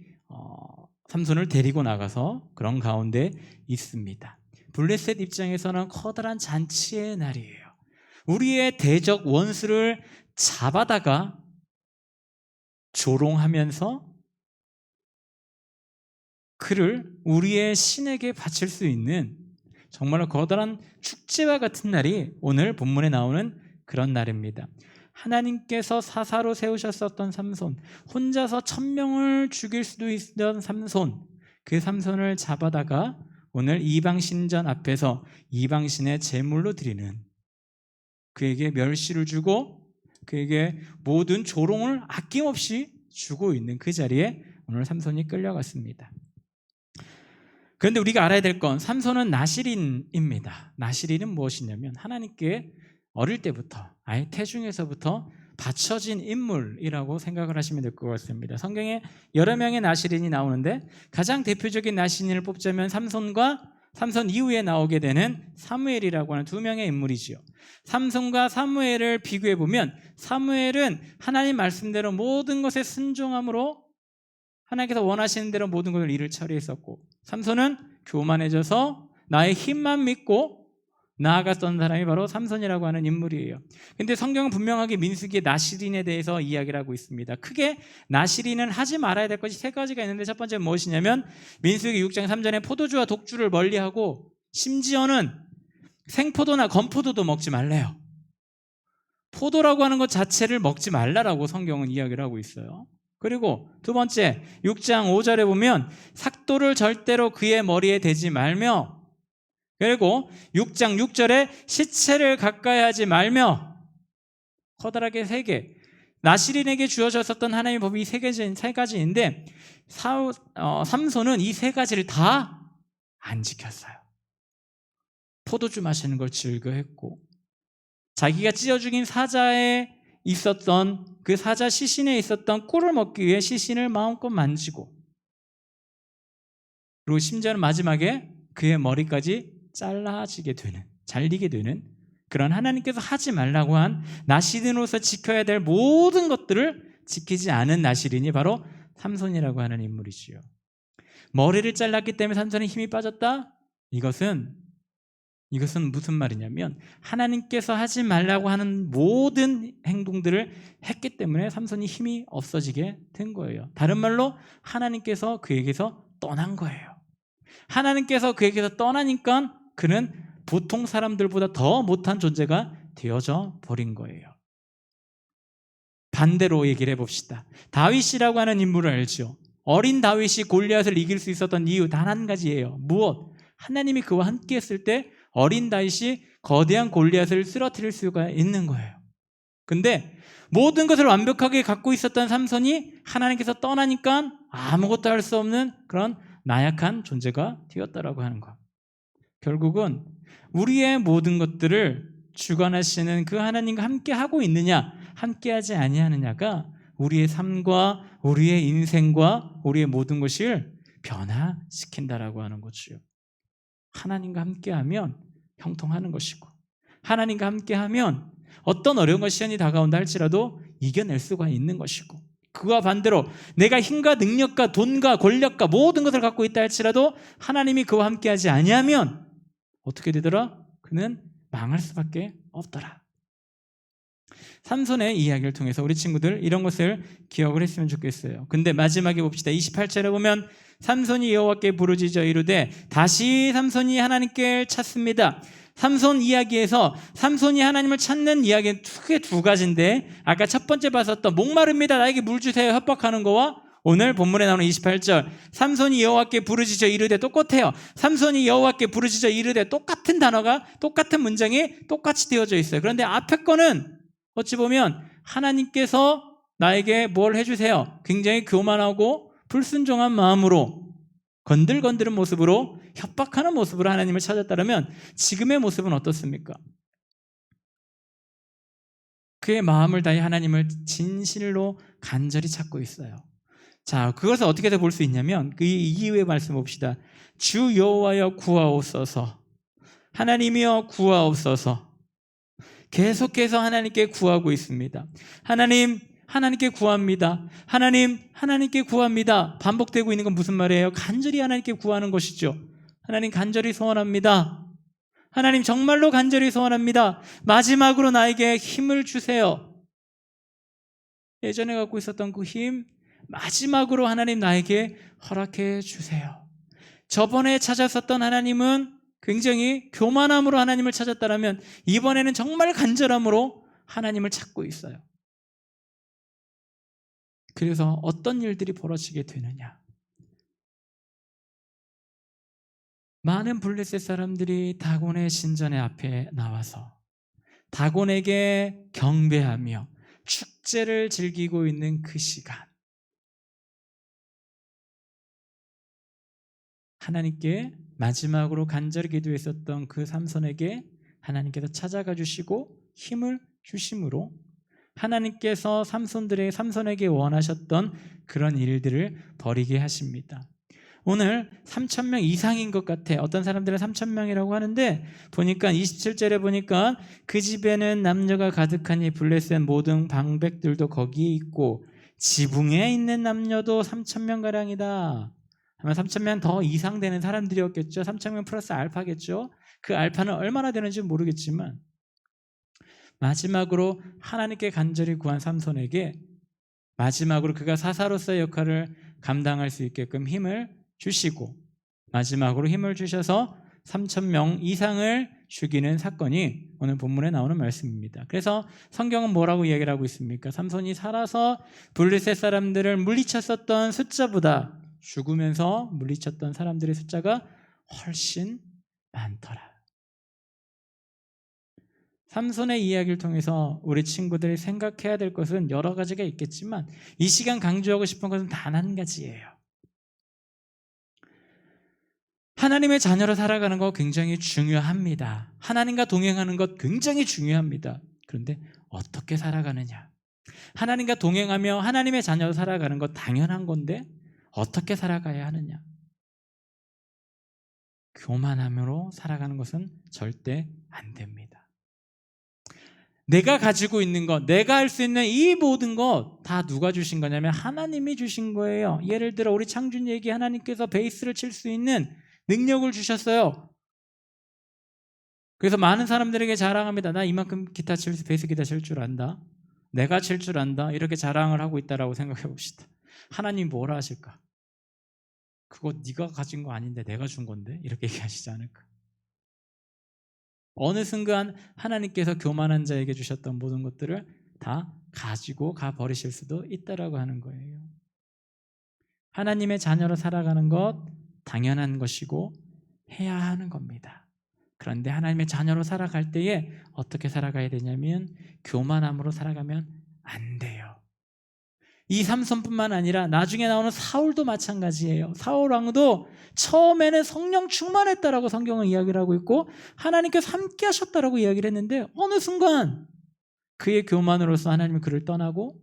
데리고 나가서 그런 가운데 있습니다. 블레셋 입장에서는 커다란 잔치의 날이에요. 우리의 대적 원수를 잡아다가 조롱하면서 그를 우리의 신에게 바칠 수 있는 정말로 거대한 축제와 같은 날이 오늘 본문에 나오는 그런 날입니다. 하나님께서 사사로 세우셨었던 삼손, 혼자서 1000명을 죽일 수도 있던 삼손, 그 삼손을 잡아다가 오늘 이방신전 앞에서 이방신의 제물로 드리는, 그에게 멸시를 주고 그에게 모든 조롱을 아낌없이 주고 있는 그 자리에 오늘 삼손이 끌려갔습니다. 그런데 우리가 알아야 될 건 삼손은 나실인입니다. 나실인은 무엇이냐면 하나님께 어릴 때부터 아예 태중에서부터 바쳐진 인물이라고 생각을 하시면 될 것 같습니다. 성경에 여러 명의 나실인이 나오는데 가장 대표적인 나실인을 뽑자면 삼손과 삼손 이후에 나오게 되는 사무엘이라고 하는 두 명의 인물이지요. 삼손과 사무엘을 비교해 보면 사무엘은 하나님 말씀대로 모든 것에 순종함으로 하나님께서 원하시는 대로 모든 것을 일을 처리했었고, 삼손은 교만해져서 나의 힘만 믿고 나아갔던 사람이 바로 삼손이라고 하는 인물이에요. 근데 성경은 분명하게 민수기의 나시린에 대해서 이야기를 하고 있습니다. 크게 나시린은 하지 말아야 될 것이 세 가지가 있는데, 첫 번째는 무엇이냐면 민수기 6장 3절에 포도주와 독주를 멀리하고 심지어는 생포도나 건포도도 먹지 말래요. 포도라고 하는 것 자체를 먹지 말라라고 성경은 이야기를 하고 있어요. 그리고 두 번째 6장 5절에 보면 삭도를 절대로 그의 머리에 대지 말며, 그리고 6장 6절에 시체를 가까이 하지 말며, 커다랗게 세 개, 나시린에게 주어졌었던 하나님의 법이 이 세 가지인데 삼손은 이 세 가지를 다 안 지켰어요. 포도주 마시는 걸 즐겨했고, 자기가 찢어 죽인 사자에 있었던 그 사자 시신에 있었던 꿀을 먹기 위해 시신을 마음껏 만지고, 그리고 심지어는 마지막에 그의 머리까지 잘리게 되는 그런 하나님께서 하지 말라고 한 나시린으로서 지켜야 될 모든 것들을 지키지 않은 나시린이 바로 삼손이라고 하는 인물이지요. 머리를 잘랐기 때문에 삼손의 힘이 빠졌다? 이것은 무슨 말이냐면 하나님께서 하지 말라고 하는 모든 행동들을 했기 때문에 삼손이 힘이 없어지게 된 거예요. 다른 말로 하나님께서 그에게서 떠난 거예요. 하나님께서 그에게서 떠나니까 그는 보통 사람들보다 더 못한 존재가 되어져 버린 거예요. 반대로 얘기를 해봅시다. 다윗이라고 하는 인물을 알죠? 어린 다윗이 골리앗을 이길 수 있었던 이유 단 한 가지예요. 무엇? 하나님이 그와 함께 했을 때 어린 다윗이 거대한 골리앗을 쓰러뜨릴 수가 있는 거예요. 근데 모든 것을 완벽하게 갖고 있었던 삼손이 하나님께서 떠나니까 아무것도 할 수 없는 그런 나약한 존재가 되었다라고 하는 것. 결국은 우리의 모든 것들을 주관하시는 그 하나님과 함께 하고 있느냐, 함께하지 아니하느냐가 우리의 삶과 우리의 인생과 우리의 모든 것을 변화시킨다라고 하는 거죠. 하나님과 함께하면 형통하는 것이고, 하나님과 함께하면 어떤 어려운 시련이 다가온다 할지라도 이겨낼 수가 있는 것이고, 그와 반대로 내가 힘과 능력과 돈과 권력과 모든 것을 갖고 있다 할지라도 하나님이 그와 함께하지 아니하면 어떻게 되더라? 그는 망할 수밖에 없더라. 삼손의 이야기를 통해서 우리 친구들 이런 것을 기억을 했으면 좋겠어요. 근데 마지막에 봅시다. 28절에 보면 삼손이 여호와께 부르짖어 이르되, 다시 삼손이 하나님께 찾습니다. 삼손 이야기에서 삼손이 하나님을 찾는 이야기는 크게 두 가지인데, 아까 첫 번째 봤었던 목마릅니다, 나에게 물 주세요 협박하는 거와 오늘 본문에 나오는 28절 삼손이 여호와께 부르짖어 이르되 똑같아요. 삼손이 여호와께 부르짖어 이르되 똑같은 단어가, 똑같은 문장이 똑같이 되어져 있어요. 그런데 앞에 거는 어찌 보면 하나님께서 나에게 뭘 해주세요, 굉장히 교만하고 불순종한 마음으로 건들건드는 모습으로 협박하는 모습으로 하나님을 찾았다면, 지금의 모습은 어떻습니까? 그의 마음을 다해 하나님을 진실로 간절히 찾고 있어요. 자, 그것을 어떻게 볼 수 있냐면 그 이후의 말씀 봅시다. 주 여호와여 구하옵소서, 하나님이여 구하옵소서. 계속해서 하나님께 구하고 있습니다. 하나님께 구합니다. 하나님께 구합니다. 반복되고 있는 건 무슨 말이에요? 간절히 하나님께 구하는 것이죠. 하나님 간절히 소원합니다. 하나님 정말로 간절히 소원합니다. 마지막으로 나에게 힘을 주세요. 예전에 갖고 있었던 그 힘 마지막으로 하나님 나에게 허락해 주세요. 저번에 찾았었던 하나님은 굉장히 교만함으로 하나님을 찾았다면 이번에는 정말 간절함으로 하나님을 찾고 있어요. 그래서 어떤 일들이 벌어지게 되느냐? 많은 블레셋 사람들이 다곤의 신전의 앞에 나와서 다곤에게 경배하며 축제를 즐기고 있는 그 시간, 하나님께 마지막으로 간절히 기도했었던 그 삼손에게 하나님께서 찾아가 주시고 힘을 주심으로 하나님께서 삼손에게 원하셨던 그런 일들을 벌이게 하십니다. 오늘 3,000명 이상인 것 같아. 어떤 사람들은 3,000명이라고 하는데 보니까 27절에 보니까 그 집에는 남녀가 가득하니 블레셋 모든 방백들도 거기에 있고 지붕에 있는 남녀도 3,000명가량이다 하면 3,000명 더 이상 되는 사람들이었겠죠. 3,000명 플러스 알파겠죠. 그 알파는 얼마나 되는지 모르겠지만 마지막으로 하나님께 간절히 구한 삼손에게 마지막으로 그가 사사로서의 역할을 감당할 수 있게끔 힘을 주시고 마지막으로 힘을 주셔서 3,000명 이상을 죽이는 사건이 오늘 본문에 나오는 말씀입니다. 그래서 성경은 뭐라고 이야기를 하고 있습니까? 삼손이 살아서 블레셋 사람들을 물리쳤었던 숫자보다 죽으면서 물리쳤던 사람들의 숫자가 훨씬 많더라. 삼손의 이야기를 통해서 우리 친구들이 생각해야 될 것은 여러 가지가 있겠지만 이 시간 강조하고 싶은 것은 단 한 가지예요. 하나님의 자녀로 살아가는 것 굉장히 중요합니다. 하나님과 동행하는 것 굉장히 중요합니다. 그런데 어떻게 살아가느냐? 하나님과 동행하며 하나님의 자녀로 살아가는 것 당연한 건데 어떻게 살아가야 하느냐? 교만함으로 살아가는 것은 절대 안 됩니다. 내가 가지고 있는 것, 내가 할 수 있는 이 모든 것 다 누가 주신 거냐면 하나님이 주신 거예요. 예를 들어 우리 창준이에게 하나님께서 베이스를 칠 수 있는 능력을 주셨어요. 그래서 많은 사람들에게 자랑합니다. 나 이만큼 베이스 기타 칠 줄 안다. 내가 칠 줄 안다. 이렇게 자랑을 하고 있다라고 생각해 봅시다. 하나님 뭐라 하실까? 그거 네가 가진 거 아닌데 내가 준 건데? 이렇게 얘기하시지 않을까? 어느 순간 하나님께서 교만한 자에게 주셨던 모든 것들을 다 가지고 가버리실 수도 있다라고 하는 거예요. 하나님의 자녀로 살아가는 것 당연한 것이고 해야 하는 겁니다. 그런데 하나님의 자녀로 살아갈 때에 어떻게 살아가야 되냐면 교만함으로 살아가면 안 돼요. 이 삼손뿐만 아니라 나중에 나오는 사울도 마찬가지예요. 사울 왕도 처음에는 성령 충만했다라고 성경은 이야기를 하고 있고 하나님께서 함께 하셨다라고 이야기를 했는데 어느 순간 그의 교만으로서 하나님은 그를 떠나고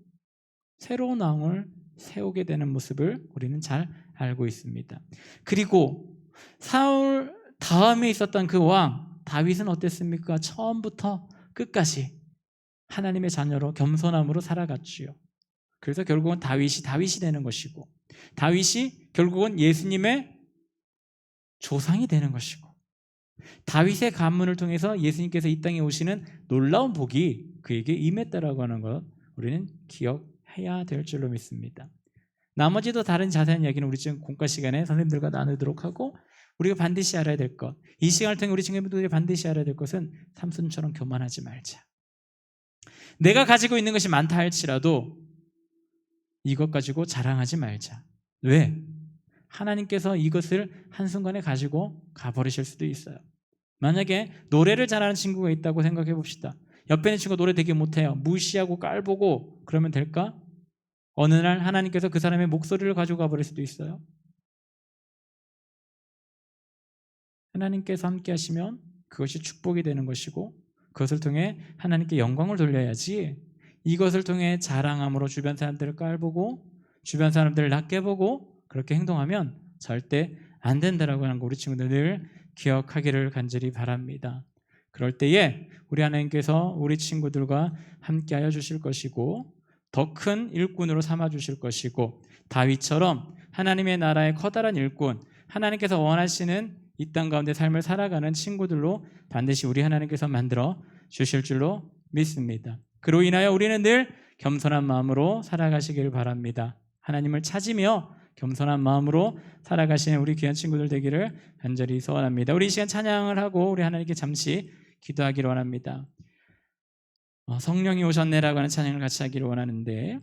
새로운 왕을 세우게 되는 모습을 우리는 잘 알고 있습니다. 그리고 사울 다음에 있었던 그 왕 다윗은 어땠습니까? 처음부터 끝까지 하나님의 자녀로 겸손함으로 살아갔지요. 그래서 결국은 다윗이 되는 것이고 다윗이 결국은 예수님의 조상이 되는 것이고 다윗의 가문을 통해서 예수님께서 이 땅에 오시는 놀라운 복이 그에게 임했다라고 하는 것 우리는 기억해야 될 줄로 믿습니다. 나머지도 다른 자세한 이야기는 우리 지금 공과 시간에 선생님들과 나누도록 하고 우리가 반드시 알아야 될 것, 이 시간을 통해 우리 친구들이 반드시 알아야 될 것은 삼손처럼 교만하지 말자. 내가 가지고 있는 것이 많다 할지라도 이것 가지고 자랑하지 말자. 왜? 하나님께서 이것을 한순간에 가지고 가버리실 수도 있어요. 만약에 노래를 잘하는 친구가 있다고 생각해 봅시다. 옆에 있는 친구가 노래 되게 못해요. 무시하고 깔보고 그러면 될까? 어느 날 하나님께서 그 사람의 목소리를 가지고 가버릴 수도 있어요. 하나님께서 함께 하시면 그것이 축복이 되는 것이고 그것을 통해 하나님께 영광을 돌려야지 이것을 통해 자랑함으로 주변 사람들을 깔보고 주변 사람들을 낮게 보고 그렇게 행동하면 절대 안 된다라고 하는 거 우리 친구들 늘 기억하기를 간절히 바랍니다. 그럴 때에 우리 하나님께서 우리 친구들과 함께하여 주실 것이고 더 큰 일꾼으로 삼아 주실 것이고 다윗처럼 하나님의 나라의 커다란 일꾼 하나님께서 원하시는 이 땅 가운데 삶을 살아가는 친구들로 반드시 우리 하나님께서 만들어 주실 줄로 믿습니다. 그로 인하여 우리는 늘 겸손한 마음으로 살아가시길 바랍니다. 하나님을 찾으며 겸손한 마음으로 살아가시는 우리 귀한 친구들 되기를 간절히 소원합니다. 우리 이 시간 찬양을 하고 우리 하나님께 잠시 기도하기를 원합니다. 성령이 오셨네라고 하는 찬양을 같이 하기를 원하는데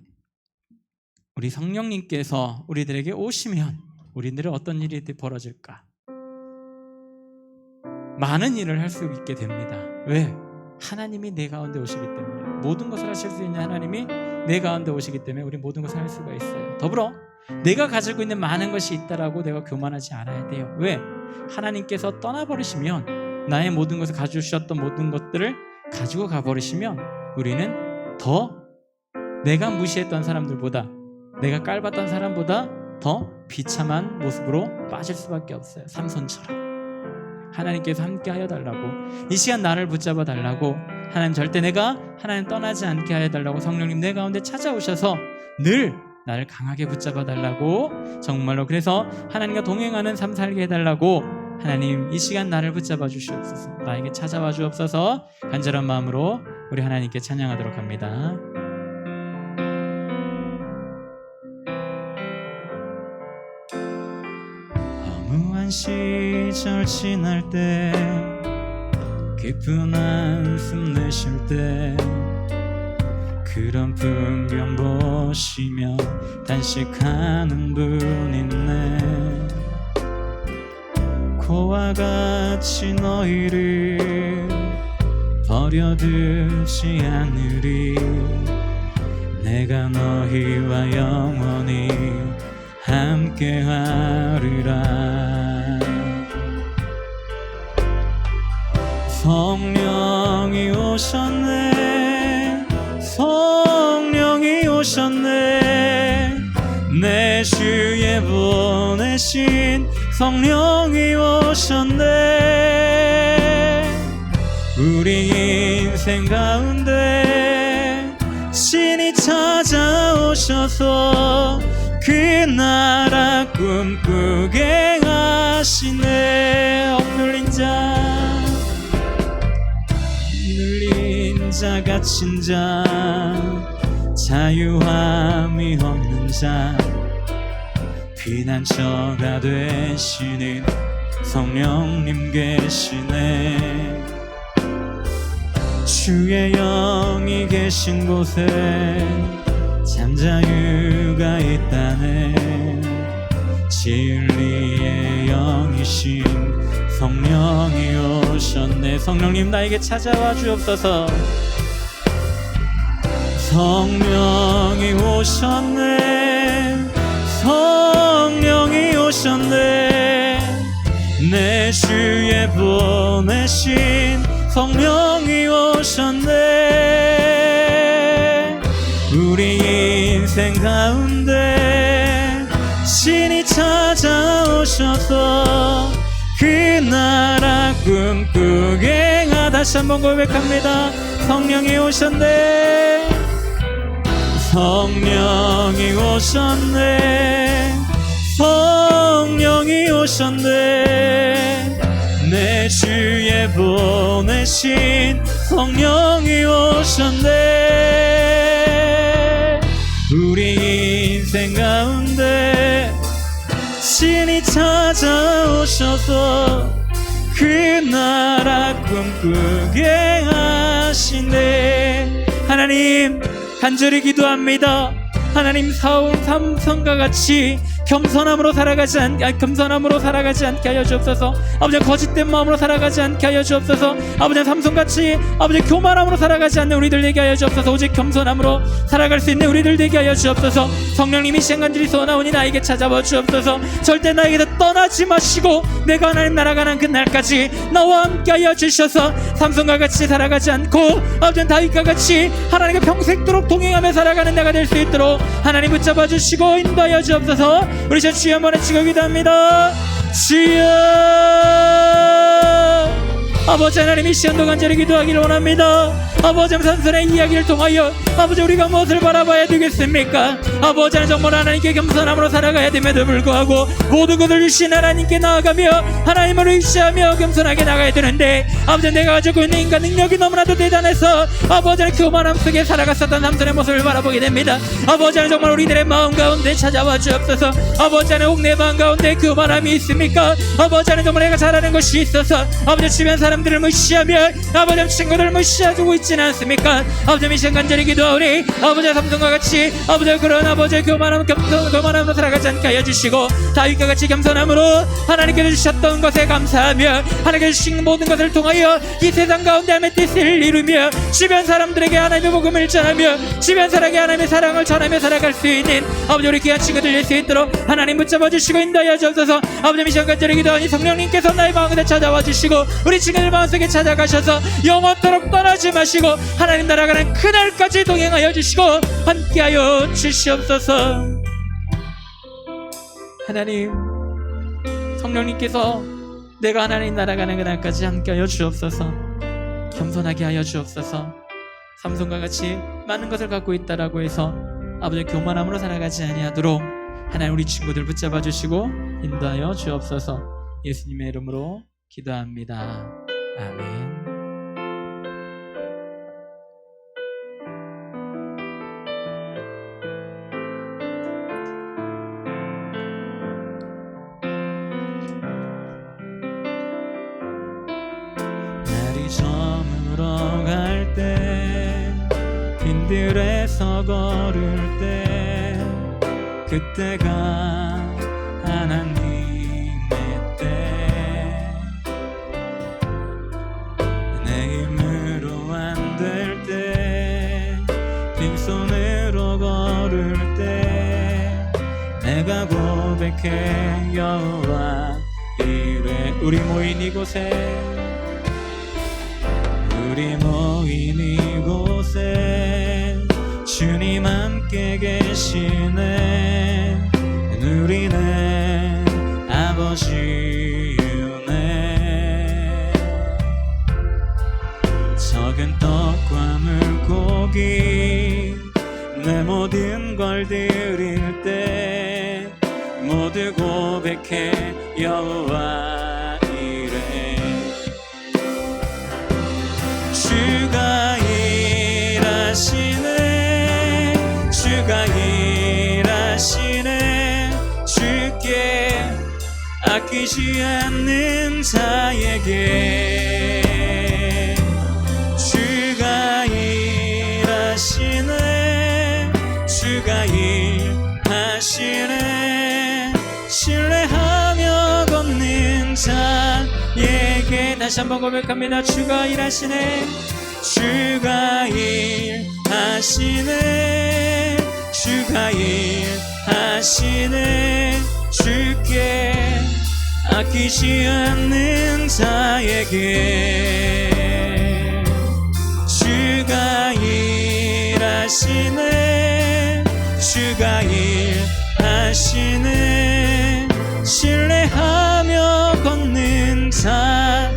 우리 성령님께서 우리들에게 오시면 우리들은 어떤 일이 벌어질까? 많은 일을 할 수 있게 됩니다. 왜? 하나님이 내 가운데 오시기 때문에 모든 것을 하실 수 있는 하나님이 내 가운데 오시기 때문에 우리 모든 것을 할 수가 있어요. 더불어 내가 가지고 있는 많은 것이 있다라고 내가 교만하지 않아야 돼요. 왜? 하나님께서 떠나버리시면 나의 모든 것을 가져주셨던 모든 것들을 가지고 가버리시면 우리는 더 내가 무시했던 사람들보다 내가 깔봤던 사람보다 더 비참한 모습으로 빠질 수밖에 없어요. 삼손처럼 하나님께서 함께 하여 달라고 이 시간 나를 붙잡아 달라고 하나님 절대 내가 하나님 떠나지 않게 하여 달라고 성령님 내 가운데 찾아오셔서 늘 나를 강하게 붙잡아 달라고, 정말로 그래서 하나님과 동행하는 삶 살게 해달라고 하나님 이 시간 나를 붙잡아 주시옵소서. 나에게 찾아와 주옵소서. 간절한 마음으로 우리 하나님께 찬양하도록 합니다. 허무한 시절 지날 때, 깊은 한숨 내쉴 때, 그런 풍경 보시며 단식하는 분 있네. 고와 같이 너희를 버려두지 않으리. 내가 너희와 영원히 함께하리라. 성령이 오셨네, 성령이 오셨네. 내 주에 보내신 성령이 오셨네. 우리 인생 가운데 신이 찾아오셔서 그 나라 꿈꾸게 하시네. 억눌린 자 갇힌 자, 자유함이 없는 자, 피난처가 되시는 성령님 계시네. 주의 영이 계신 곳에 잠자유가 있다네. 진리의 영이신 성령이 오셨네. 성령님 나에게 찾아와 주옵소서. 성령이 오셨네, 성령이 오셨네. 내 주에 보내신 성령이 오셨네. 우리 인생 가운데 신이 찾아오셔서 그 나라 꿈꾸게 다시 한번 고백합니다. 성령이 오셨네, 성령이 오셨네, 성령이 오셨네. 내 주에 보내신 성령이 오셨네. 우리 인생 가운데 신이 찾아오셔서 그 나라 꿈꾸게 하시네. 하나님 간절히 기도합니다. 하나님 삼성과 같이 겸손함으로 살아가지 않게 하여 주옵소서. 아버지 거짓된 마음으로 살아가지 않게 하여 주옵소서. 아버지 삼손같이 아버지 교만함으로 살아가지 않는 우리들 되게 하여 주옵소서. 오직 겸손함으로 살아갈 수 있는 우리들 되게 하여 주옵소서. 성령님이 시간간절히 소원하오니 나에게 찾아와 주옵소서. 절대 나에게서 떠나지 마시고 내가 하나님 날아가는 그날까지 나와 함께 하여 주셔서 삼손과 같이 살아가지 않고 아버지 다윗과 같이 하나님과 평생도록 동행하며 살아가는 내가 될 수 있도록 하나님 붙잡아 주시고 인도하여 주옵소서. 우리 주여 한번 외치고 기도합니다. 주여, 아버지 하나님 이 시간도 간절히 기도하기를 원합니다. 아버지 삼손의 이야기를 통하여 아버지 우리가 무엇을 바라봐야 되겠습니까? 아버지 하나님 정말 하나님께 겸손함으로 살아가야 됨에도 불구하고 모든 것을 주신 하나님께 나아가며 하나님을 의지하며 겸손하게 나가야 되는데 아버지 내가 가지고 있는 인간 능력이 너무나도 대단해서 아버지 하나님 교만함 속에 살아갔었던 삼손의 모습을 바라보게 됩니다. 아버지 하나님 정말 우리들의 마음 가운데 찾아와 주옵소서. 아버지 하나님 혹 내 마음 가운데 교만함이 있습니까? 아버지 하나님 정말 내가 잘하는 것이 있어서 아버지 주변 사람들을 무시하며 아버지 친구들을 무시하고 있지는 않습니까? 아버지 미션 간절히 기도하오니 아버지 삼손과 같이 아버지 그런 아버지 교만함으로 살아가지 않게 하여 주시고 다윗과 같이 겸손함으로 하나님께서 주셨던 것에 감사하며 하나님께서 주신 모든 것을 통하여 이 세상 가운데 하나님의 뜻을 이루며 주변 사람들에게 하나님의 복음을 전하며 주변 사람에게 하나님의 사랑을 전하며 살아갈 수 있는 아버지 우리 귀한 친구들 될 수 있도록 하나님 붙잡아 주시고 인도하여 주옵소서. 아버지 미션 간절히 기도하니 성령님께서 나의 마음에 찾아와 주시고 우리 친구들 마음속에 찾아가셔서 영원토록 떠나지 마시고 하나님 날아가는 그날까지 동행하여 주시고 함께하여 주시옵소서. 하나님 성령님께서 내가 하나님 날아가는 그날까지 함께하여 주옵소서. 겸손하게 하여 주옵소서. 삼손과 같이 많은 것을 갖고 있다라고 해서 아버지 교만함으로 살아가지 아니하도록 하나님 우리 친구들 붙잡아 주시고 인도하여 주옵소서. 예수님의 이름으로 기도합니다. 아멘. 날이 저물어갈 때 빈들에서 걸을 때 그때가 하나님의 때 내 힘으로 안 될 때 빈손으로 걸을 때 내가 고백해 여호와 이래 우리 모인 이곳에 우리 모인 이곳에 주님 함께 계시네. 누리네 아버지 은혜. 적은 떡과 물고기 내 모든 걸 드릴 때 모두 고백해 여호와 이래. 주가 일하시네. 주가 일하시네. 주께 아끼지 않는 자에게 주가 일하시네. 주가 일하시네. 신뢰하며 걷는 자에게 다시 한번 고백합니다. 주가 일하시네. 주가 일하시네. 주가 일하시네. 주께 아끼지 않는 자에게 주가 일하시네. 주가 일하시네. 신뢰하며 걷는 자에게.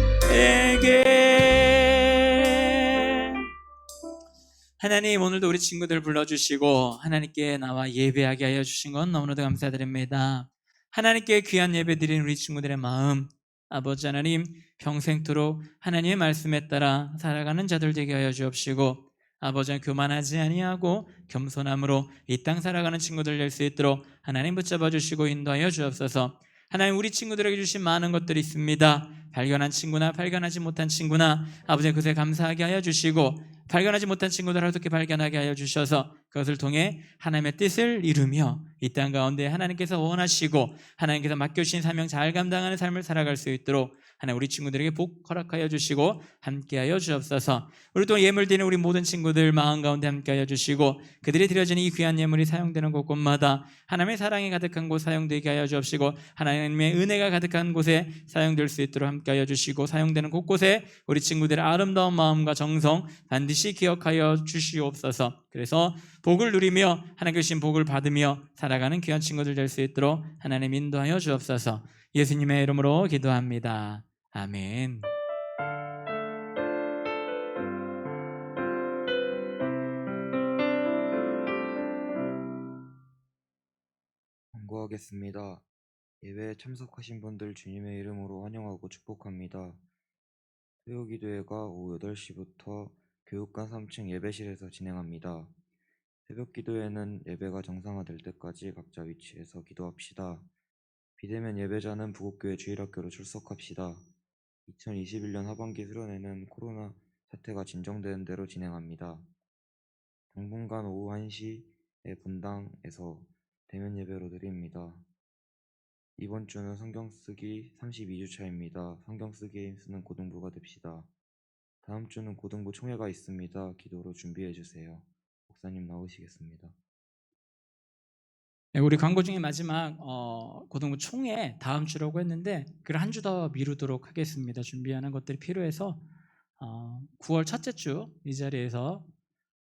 하나님 오늘도 우리 친구들 불러주시고 하나님께 나와 예배하게 하여 주신 건 너무나도 감사드립니다. 하나님께 귀한 예배 드린 우리 친구들의 마음 아버지 하나님 평생토록 하나님의 말씀에 따라 살아가는 자들 되게 하여 주옵시고 아버지 교만하지 아니하고 겸손함으로 이 땅 살아가는 친구들 될 수 있도록 하나님 붙잡아 주시고 인도하여 주옵소서. 하나님 우리 친구들에게 주신 많은 것들이 있습니다. 발견한 친구나 발견하지 못한 친구나 아버지 그것에 감사하게 하여 주시고 발견하지 못한 친구들 어떻게 발견하게 하여 주셔서 그것을 통해 하나님의 뜻을 이루며 이 땅 가운데 하나님께서 원하시고 하나님께서 맡겨주신 사명 잘 감당하는 삶을 살아갈 수 있도록 하나님 우리 친구들에게 복 허락하여 주시고 함께하여 주옵소서. 우리 또 예물 드리는 우리 모든 친구들 마음 가운데 함께하여 주시고 그들이 드려지는 이 귀한 예물이 사용되는 곳곳마다 하나님의 사랑이 가득한 곳 사용되게 하여 주옵시고 하나님의 은혜가 가득한 곳에 사용될 수 있도록 함께하여 주시고 사용되는 곳곳에 우리 친구들의 아름다운 마음과 정성 반드시 기억하여 주시옵소서. 그래서 복을 누리며 하나님께 주신 복을 받으며 살아가는 귀한 친구들 될 수 있도록 하나님 인도하여 주옵소서. 예수님의 이름으로 기도합니다. 아멘. 권고하겠습니다. 예배에 참석하신 분들 주님의 이름으로 환영하고 축복합니다. 새벽기도회가 오후 8시부터 교육관 3층 예배실에서 진행합니다. 새벽기도회는 예배가 정상화될 때까지 각자 위치에서 기도합시다. 비대면 예배자는 부곡교회 주일학교로 출석합시다. 2021년 하반기 수련회는 코로나 사태가 진정되는 대로 진행합니다. 당분간 오후 1시에 분당에서 대면 예배로 드립니다. 이번 주는 성경 쓰기 32주차입니다. 성경 쓰기에 힘쓰는 고등부가 됩시다. 다음 주는 고등부 총회가 있습니다. 기도로 준비해 주세요. 목사님 나오시겠습니다. 네, 우리 광고 중에 마지막 고등부 총회 다음 주라고 했는데 그걸 한 주 더 미루도록 하겠습니다. 준비하는 것들이 필요해서 9월 첫째 주 이 자리에서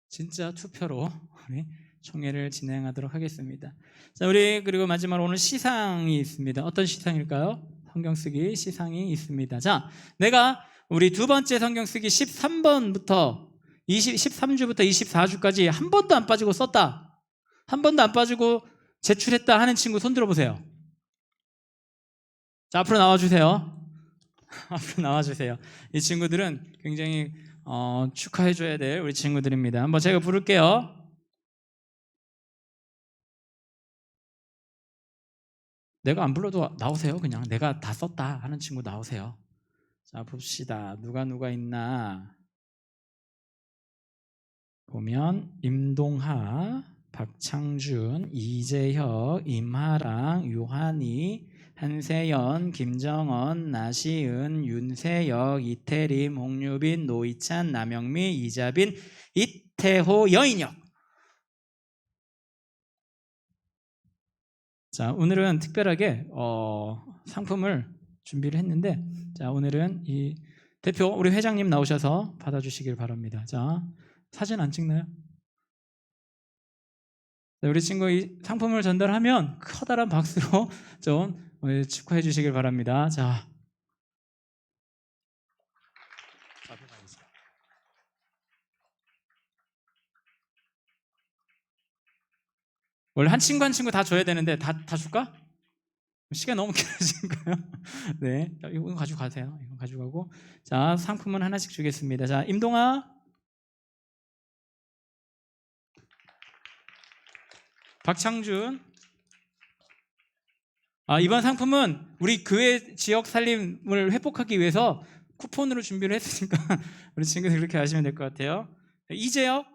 진짜 투표로 우리 총회를 진행하도록 하겠습니다. 자, 우리 그리고 마지막으로 오늘 시상이 있습니다. 어떤 시상일까요? 성경 쓰기 시상이 있습니다. 자, 내가 우리 두 번째 성경 쓰기 13번부터 13주부터 24주까지 한 번도 안 빠지고 썼다, 한 번도 안 빠지고 제출했다 하는 친구 손 들어보세요. 자, 앞으로 나와주세요. 앞으로 나와주세요. 이 친구들은 굉장히 축하해줘야 될 우리 친구들입니다. 한번 제가 부를게요. 내가 안 불러도 나오세요. 그냥 내가 다 썼다 하는 친구 나오세요. 자, 봅시다. 누가 있나 보면 임동하, 박창준, 이재혁, 임하랑, 유한이, 한세연, 김정원, 나시은, 윤세혁, 이태림, 홍유빈, 노희찬, 남영미, 이자빈, 이태호, 여인혁. 자, 오늘은 특별하게 상품을 준비를 했는데, 자, 오늘은 이 대표 우리 회장님 나오셔서 받아주시길 바랍니다. 자, 사진 안 찍나요? 자, 우리 친구 이 상품을 전달하면 커다란 박수로 좀 축하해 주시길 바랍니다. 자, 원래 한 친구 한 친구 다 줘야 되는데 다 줄까? 시간 너무 길어진가요? 네, 이건 가지고 가세요. 이건 가지고 가고, 자, 상품은 하나씩 주겠습니다. 자, 임동아, 박창준. 이번 상품은 우리 교회 지역 살림을 회복하기 위해서 쿠폰으로 준비를 했으니까 우리 친구들 그렇게 하시면 될 것 같아요. 이재혁,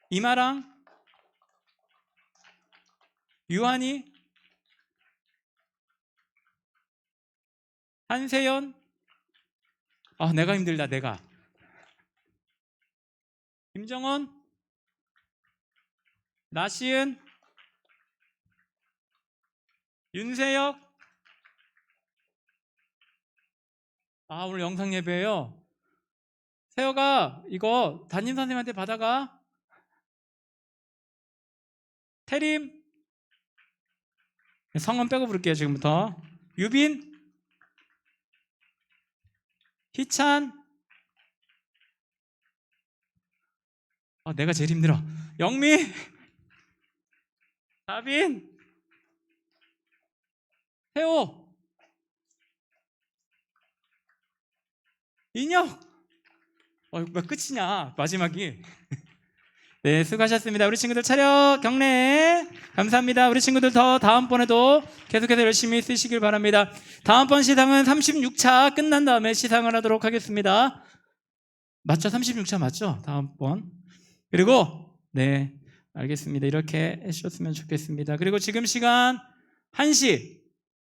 이마랑, 유한이, 한세연. 내가 힘들다. 내가. 김정원, 나시은, 윤세혁. 오늘 영상 예배예요. 세혁아, 이거 담임 선생님한테 받아가. 태림, 성원 빼고 부를게요. 지금부터. 유빈, 희찬. 내가 제일 힘들어. 영미, 다빈, 태호, 인혁. 왜 끝이냐, 마지막이. 네, 수고하셨습니다. 우리 친구들 차렷 경례. 감사합니다. 우리 친구들 더 다음번에도 계속해서 열심히 쓰시길 바랍니다. 다음번 시상은 36차 끝난 다음에 시상을 하도록 하겠습니다. 맞죠? 36차 맞죠? 다음번. 그리고 네, 알겠습니다. 이렇게 해주셨으면 좋겠습니다. 그리고 지금 시간 1시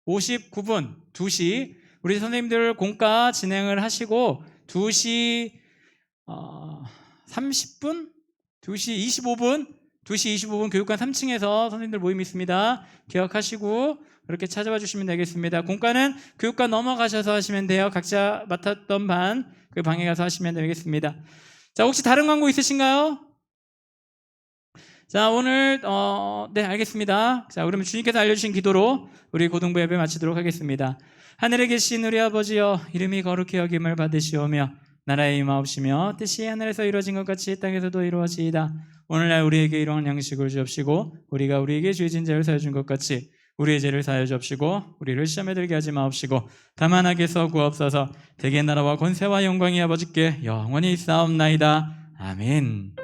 59분, 2시 우리 선생님들 공과 진행을 하시고 2시 30분, 2시 25분 교육관 3층에서 선생님들 모임이 있습니다. 기억하시고 그렇게 찾아와 주시면 되겠습니다. 공과는 교육관 넘어가셔서 하시면 돼요. 각자 맡았던 반 그 방에 가서 하시면 되겠습니다. 자, 혹시 다른 광고 있으신가요? 자, 오늘 네, 알겠습니다. 자, 그러면 주님께서 알려주신 기도로 우리 고등부 예배 마치도록 하겠습니다. 하늘에 계신 우리 아버지여, 이름이 거룩히 여김을 받으시오며 나라의 임하옵시며 뜻이 하늘에서 이루어진 것 같이 땅에서도 이루어지이다. 오늘날 우리에게 일용할 양식을 주옵시고 우리가 우리에게 죄진 자를 사여 준 것 같이 우리의 죄를 사여 주옵시고 우리를 시험에 들게 하지 마옵시고 다만 악에서 구하옵소서. 대개 나라와 권세와 영광이 아버지께 영원히 있사옵나이다. 아멘.